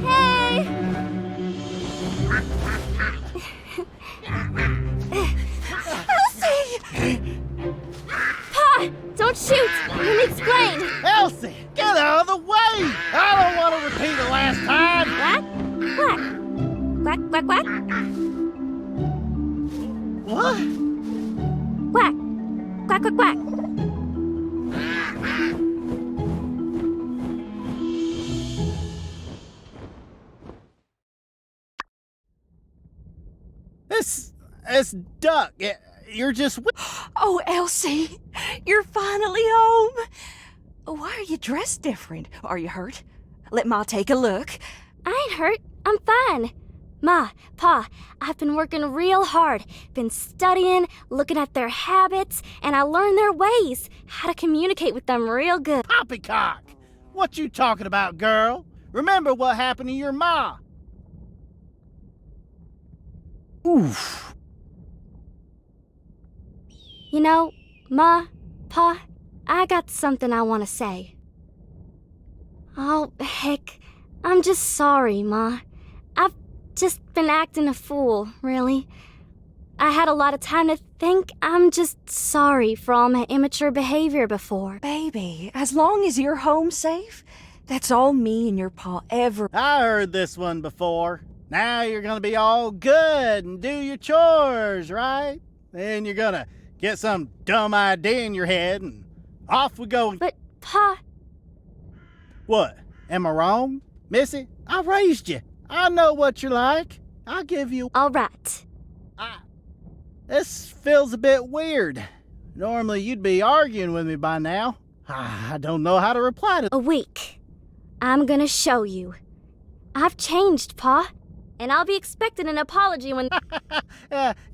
Hey! Elsie! Pa! Don't shoot! Let me explain! Elsie, get out of the way! I don't want to repeat the last time! Quack? Quack, quack, quack? What? Quack! Quack, quack, quack! It's Duck. You're just... Oh, Elsie, you're finally home. Why are you dressed different? Are you hurt? Let Ma take a look. I ain't hurt. I'm fine. Ma, Pa, I've been working real hard. Been studying, looking at their habits, and I learned their ways. How to communicate with them real good. Poppycock! What you talking about, girl? Remember what happened to your ma? Oof. You know, Ma, Pa, I got something I want to say. Oh, heck. I'm just sorry, Ma. I've just been acting a fool, really. I had a lot of time to think. I'm just sorry for all my immature behavior before. Baby, as long as you're home safe, that's all me and your pa ever... I heard this one before. Now you're gonna be all good and do your chores, right? Then you're gonna get some dumb idea in your head and off we go. But, Pa... What? Am I wrong? Missy, I raised you. I know what you're like. I'll give you... All right. This feels a bit weird. Normally you'd be arguing with me by now. I don't know how to reply to... A week. I'm gonna show you. I've changed, Pa. And I'll be expecting an apology when...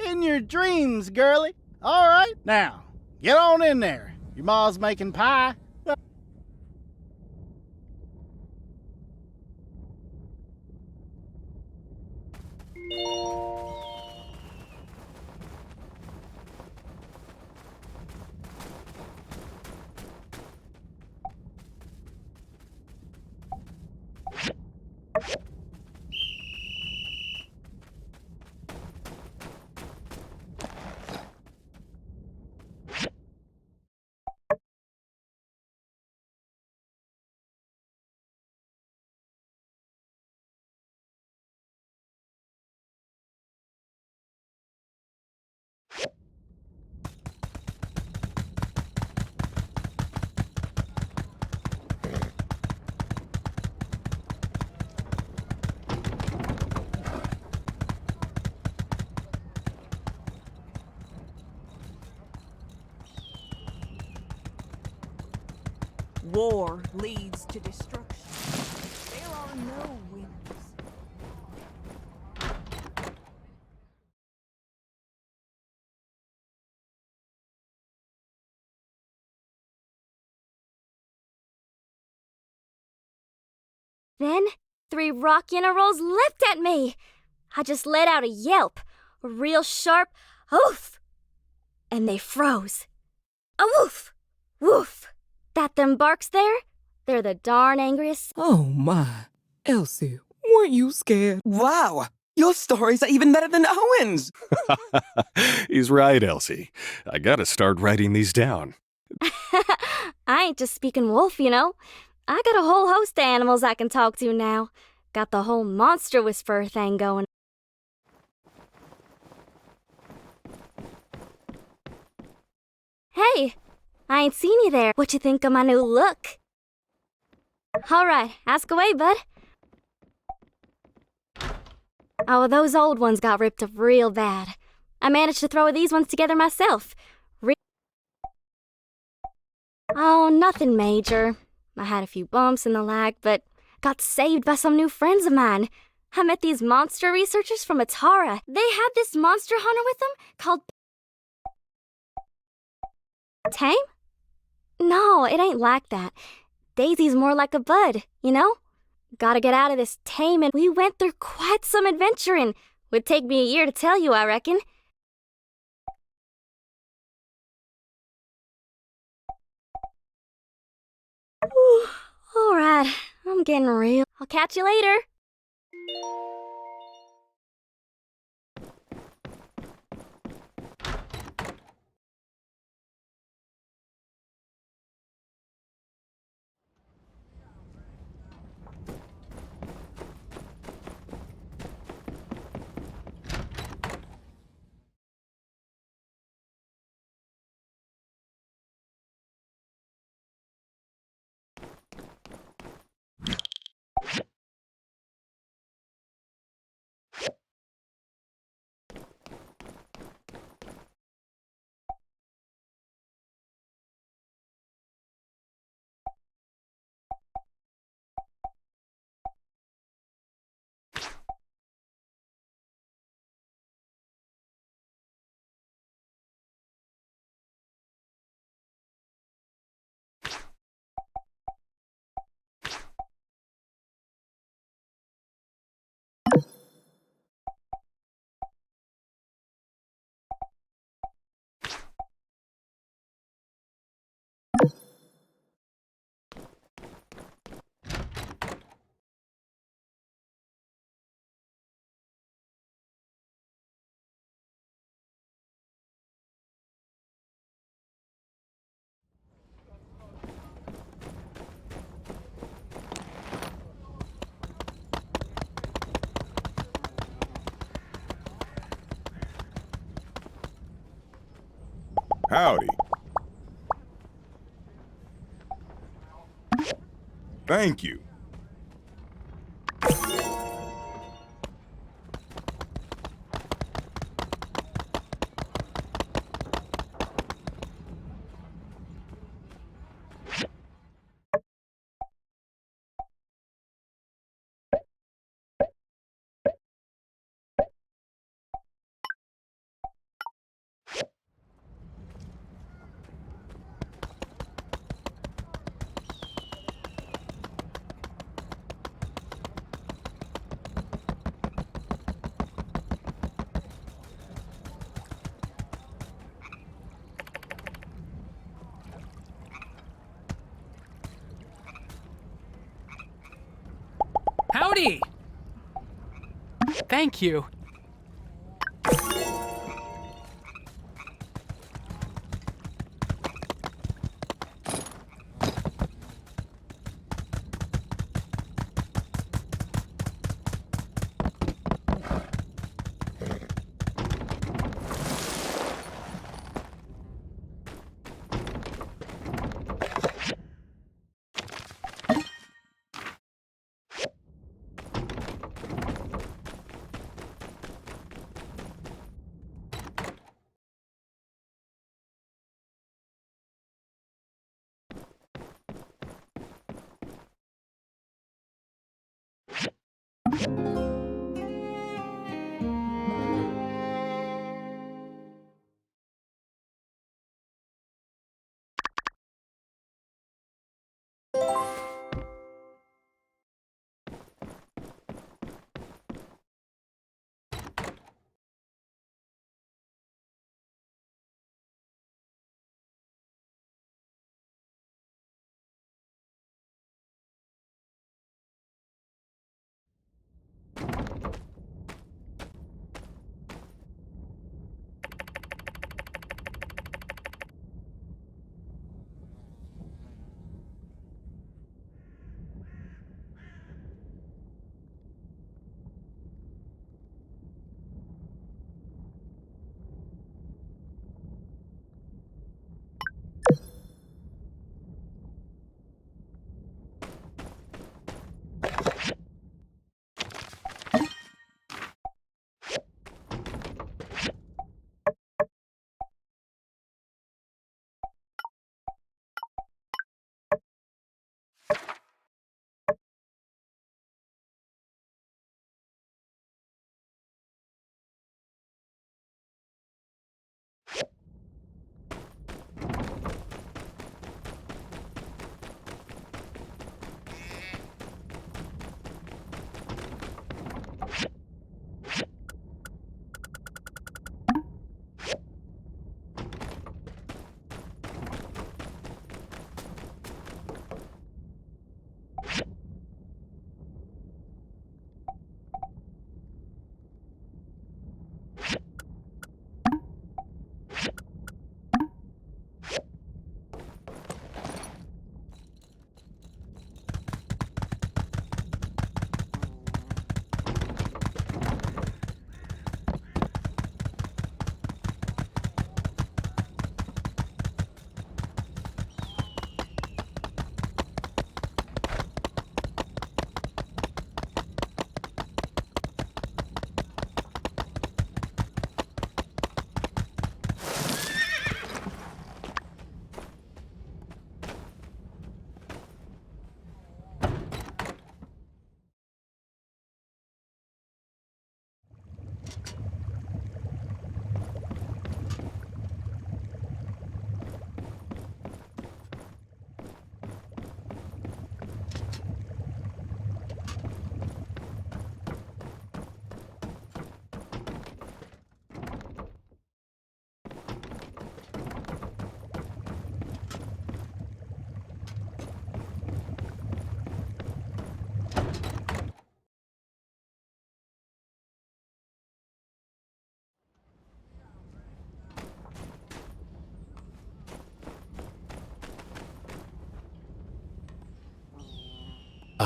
In your dreams, girlie. All right, now, get on in there. Your ma's making pie. War leads to destruction. There are no winners. Then, 3 rock generals leapt at me. I just let out a yelp, a real sharp oof, and they froze. A woof, woof. That them barks there, they're the darn angriest. Oh my, Elsie, weren't you scared? Wow, your stories are even better than Owen's. He's right, Elsie. I gotta start writing these down. I ain't just speaking wolf, you know. I got a whole host of animals I can talk to now. Got the whole monster whisperer thing going. Hey, I ain't seen you there. What you think of my new look? All right, ask away, bud. Oh, those old ones got ripped up real bad. I managed to throw these ones together myself. Oh, nothing major. I had a few bumps in the lag, but got saved by some new friends of mine. I met these monster researchers from Atara. They had this monster hunter with them called Tame? No, it ain't like that. Daisy's more like a bud, you know? Gotta get out of this Tame, and we went through quite some adventuring. Would take me a year to tell you, I reckon. All right, I'm getting real. I'll catch you later. Howdy. Thank you. Howdy! Thank you.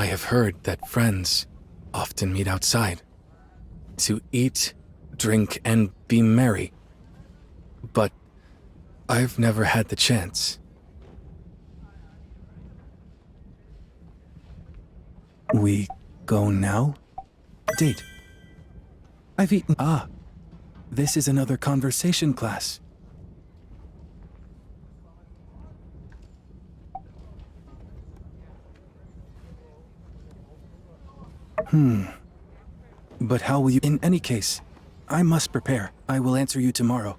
I have heard that friends often meet outside to eat, drink, and be merry. But I've never had the chance. We go now? Date. I've eaten. Ah, this is another conversation class. But how will you? In any case, I must prepare. I will answer you tomorrow.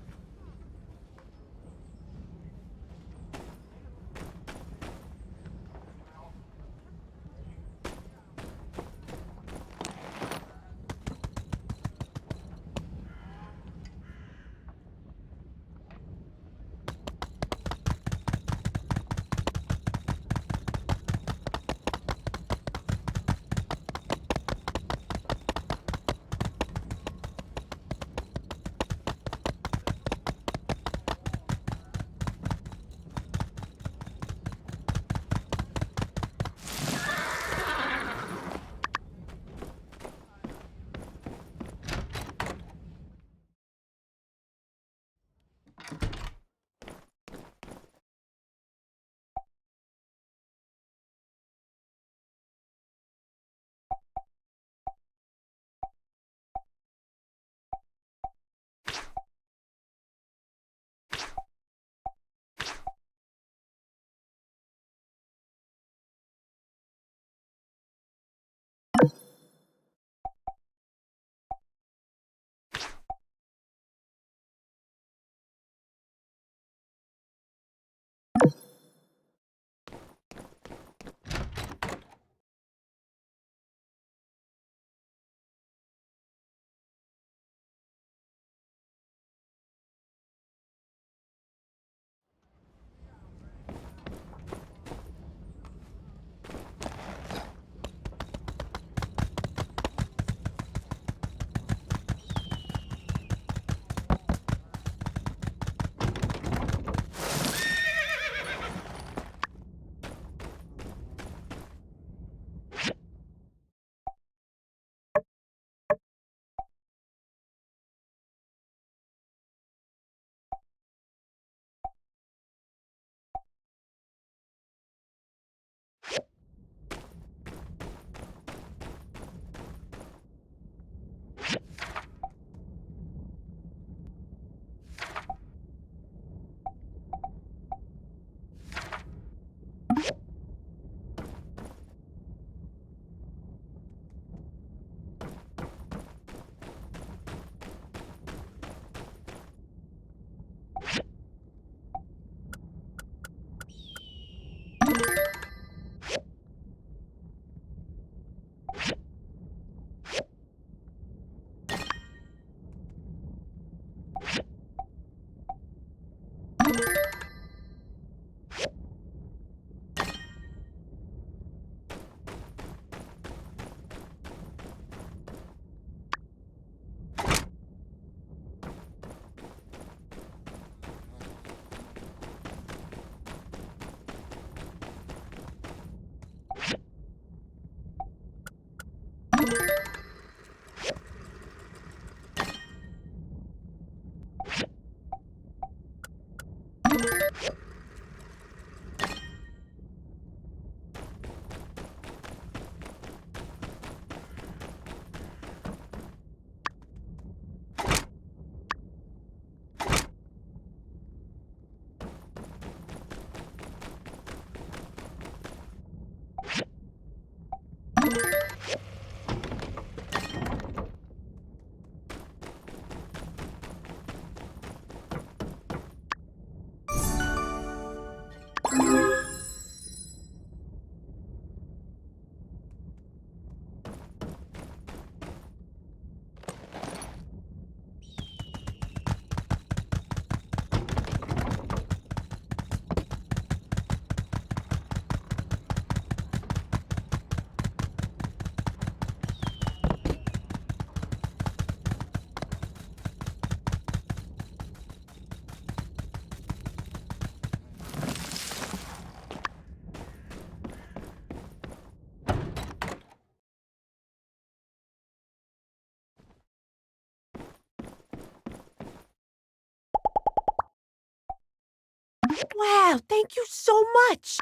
Wow, thank you so much.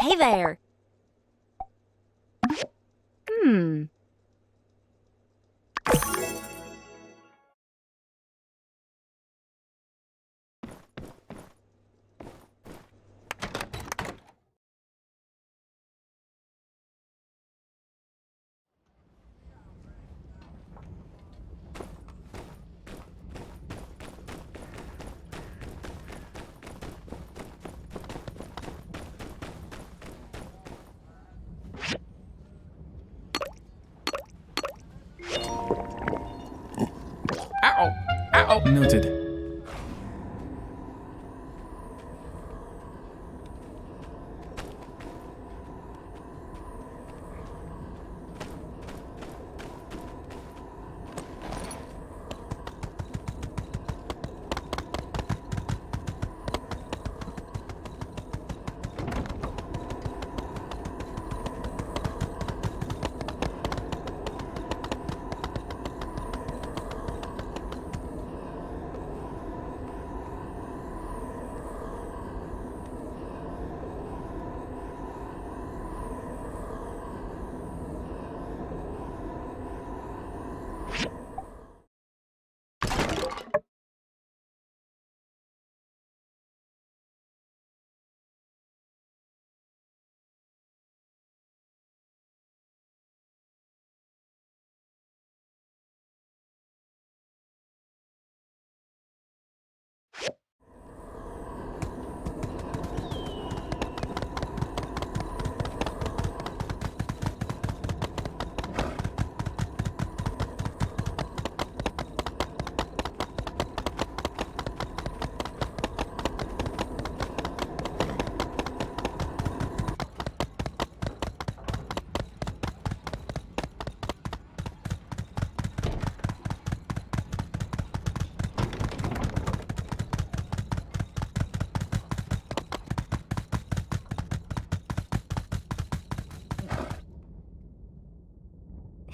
Hey there. Uh-oh. Uh-oh. Noted.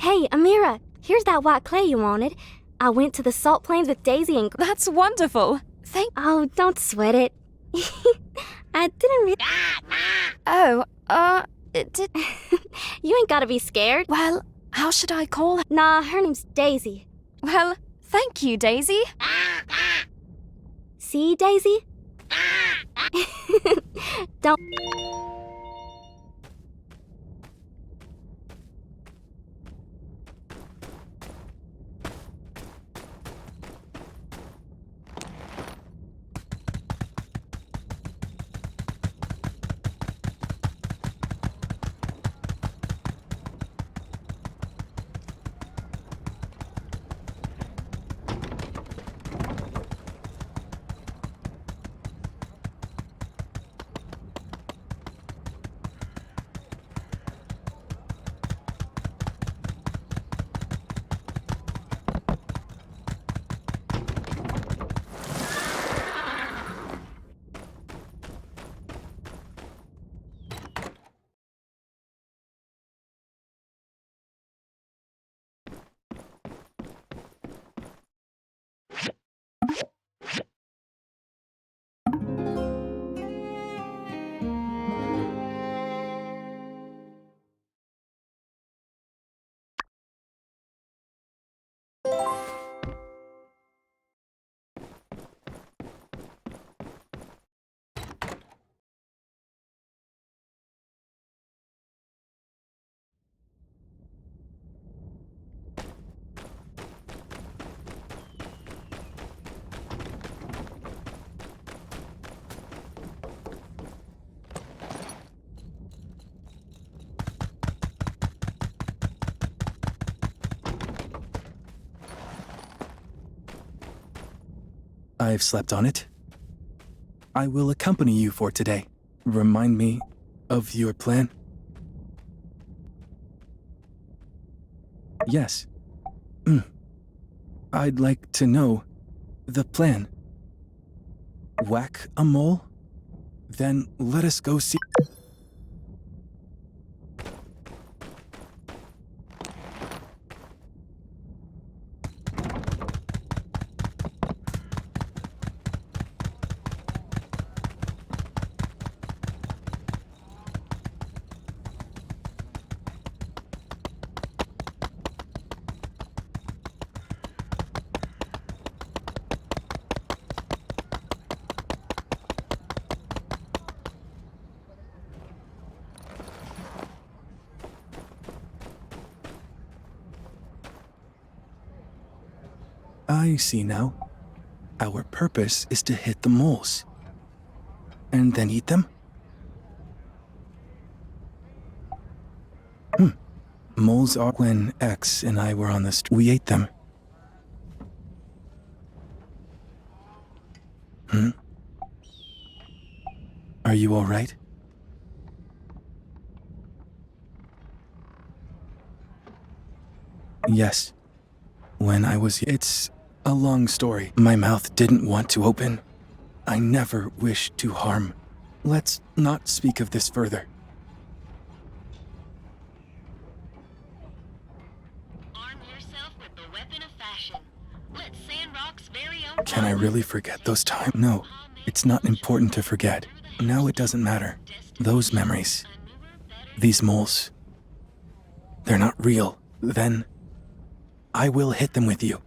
Hey, Amira, here's that white clay you wanted. I went to the salt plains with Daisy and... That's wonderful. Thank... Oh, don't sweat it. I didn't really... Oh, You ain't gotta be scared. well, how should I call her? Nah, her name's Daisy. Well, thank you, Daisy. See, Daisy? Don't... I've slept on it. I will accompany you for today. Remind me of your plan? Yes. I'd like to know the plan. Whack a mole? Then let us go see. I see now. Our purpose is to hit the moles. And then eat them? Moles are when X and I were on the street. We ate them. Are you all right? Yes. When I was... It's a long story. My mouth didn't want to open. I never wished to harm. Let's not speak of this further. Arm yourself with the weapon of fashion. Let Sandrock's very own... Can I really forget those times? No, it's not important to forget. Now it doesn't matter. Those memories. These moles. They're not real. Then I will hit them with you.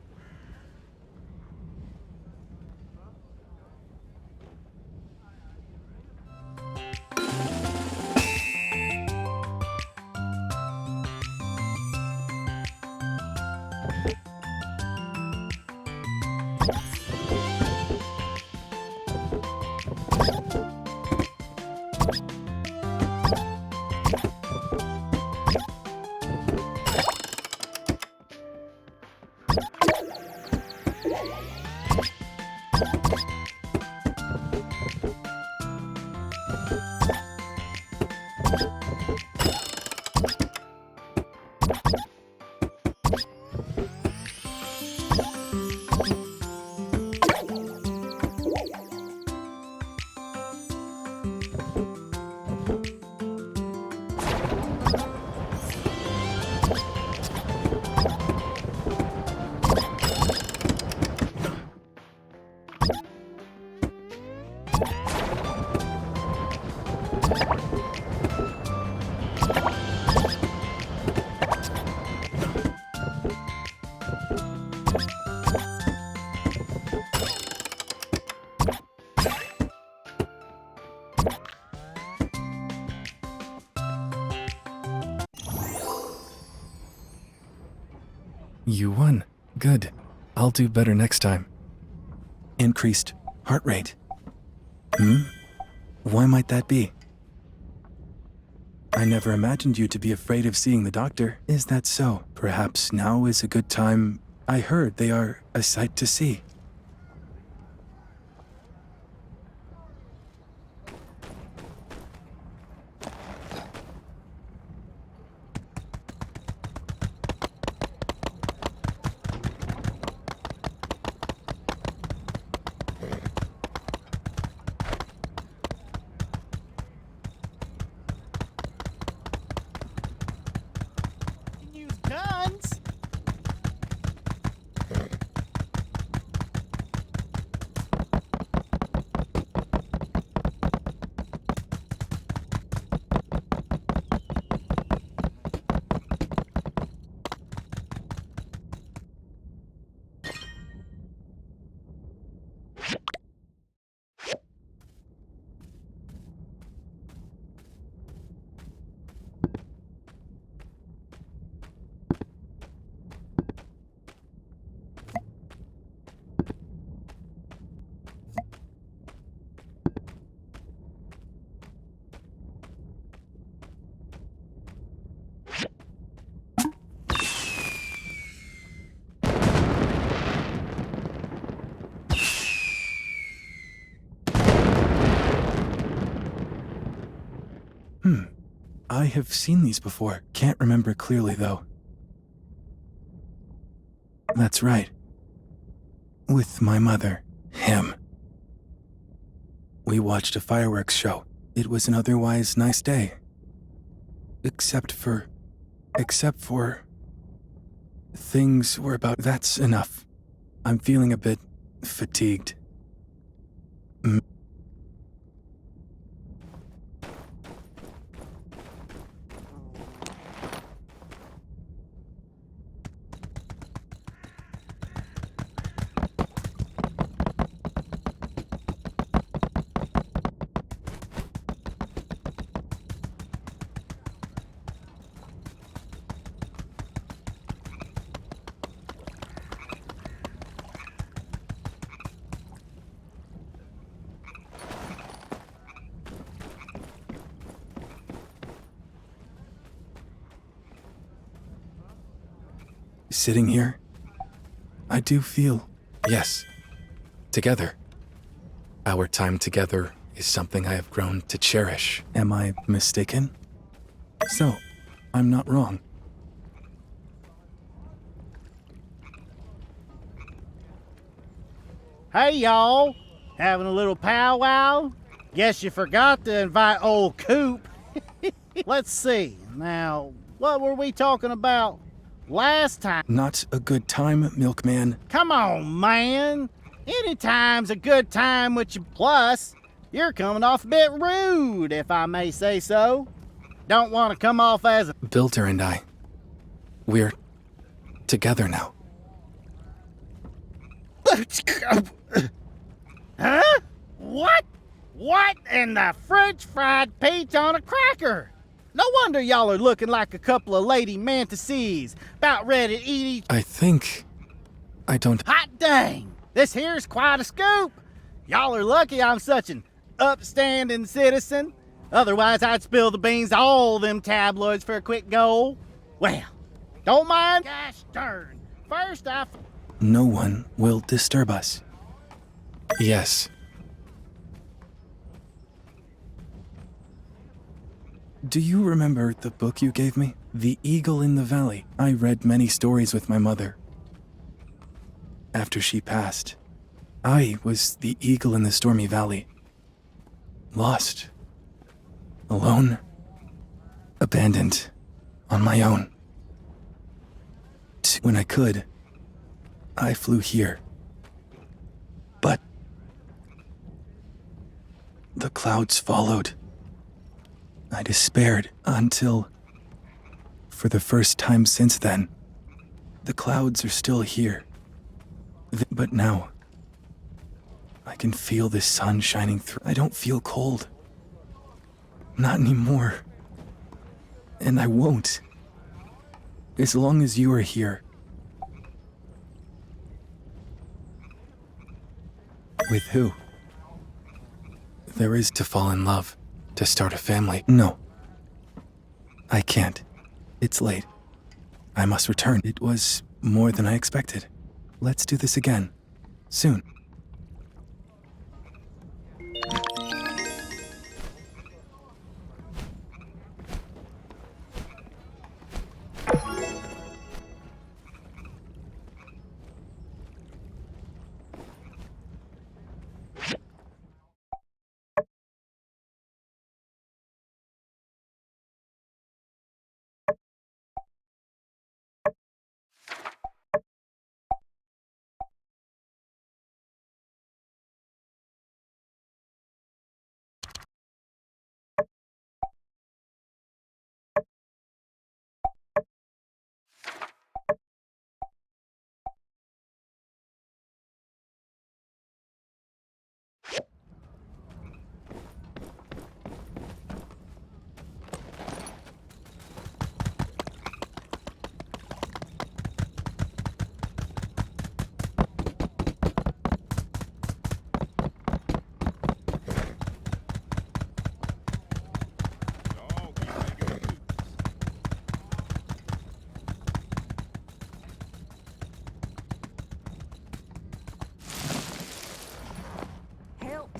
You won. Good. I'll do better next time. Increased heart rate. Why might that be? I never imagined you to be afraid of seeing the doctor. Is that so? Perhaps now is a good time. I heard they are a sight to see. I have seen these before. Can't remember clearly, though. That's right. With my mother. Him. We watched a fireworks show. It was an otherwise nice day. Except for... Things were about... That's enough. I'm feeling a bit fatigued. Sitting here, I do feel, yes, together. Our time together is something I have grown to cherish. Am I mistaken? So, I'm not wrong. Hey, y'all. Having a little powwow? Guess you forgot to invite old Coop. Let's see. Now, what were we talking about last time? Not a good time, milkman. Come on, man. Anytime's a good time with you. Plus, you're coming off a bit rude, if I may say so. Don't want to come off as a... Builder and I, we're together now. Huh? What? What in the French fried peach on a cracker? No wonder y'all are looking like a couple of lady mantises, about ready to eat each... I don't... Hot dang! This here's quite a scoop! Y'all are lucky I'm such an upstanding citizen. Otherwise, I'd spill the beans to all them tabloids for a quick goal. Well, don't mind. Gosh darn. First off... No one will disturb us. Yes. Do you remember the book you gave me? The Eagle in the Valley. I read many stories with my mother. After she passed, I was the eagle in the stormy valley. Lost. Alone. Abandoned. On my own. When I could, I flew here. But the clouds followed. I despaired until, for the first time since then, the clouds are still here. But now, I can feel the sun shining through. I don't feel cold. Not anymore. And I won't. As long as you are here. With who? There is to fall in love, to start a family. No. I can't. It's late. I must return. It was more than I expected. Let's do this again. Soon.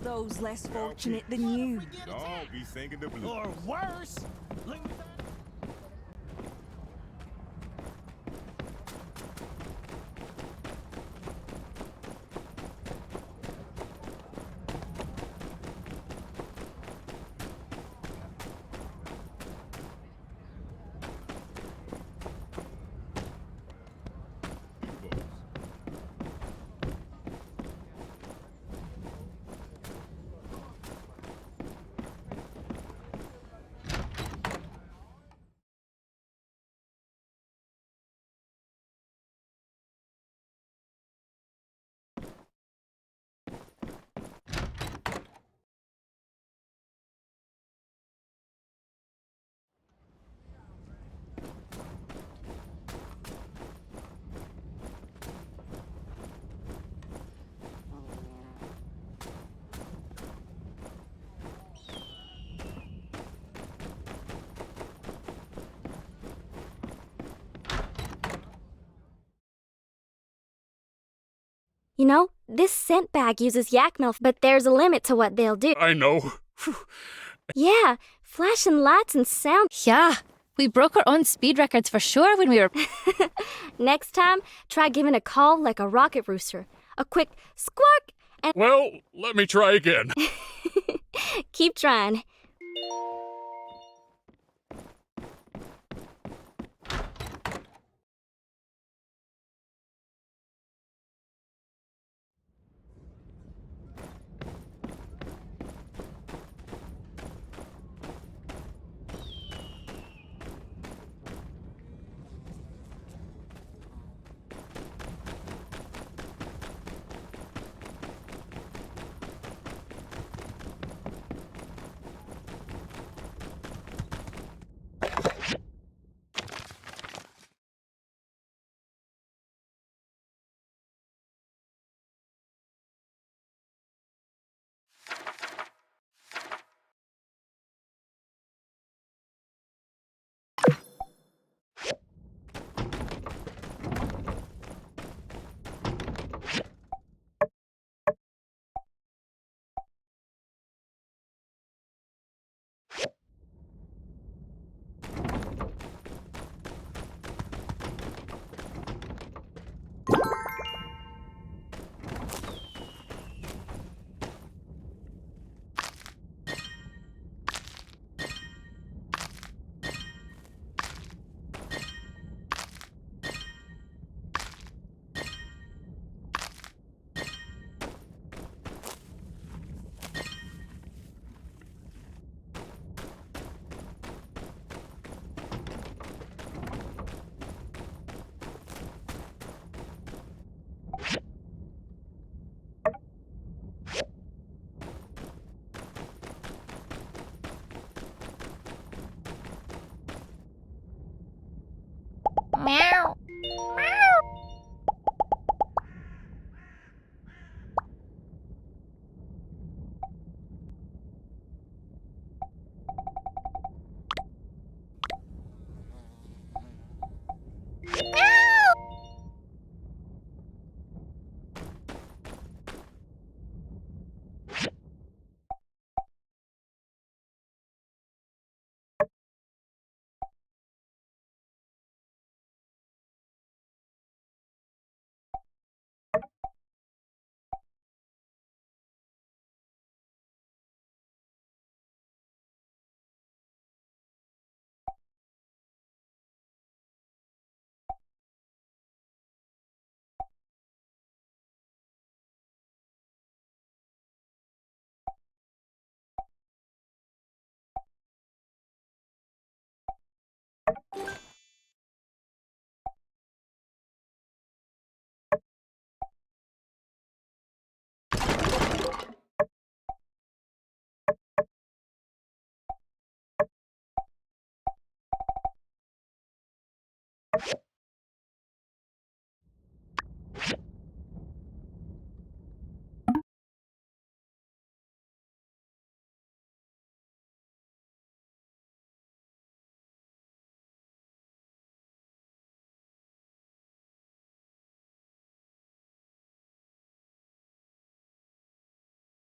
Those less fortunate than you. Dog be singing the blues. Or worse. Look You know, this scent bag uses yak milk, but there's a limit to what they'll do. I know. Yeah, flashing lights and sound. Yeah, we broke our own speed records for sure when we were... Next time, try giving a call like a rocket rooster. A quick squawk and... Well, let me try again. Keep trying. Meow.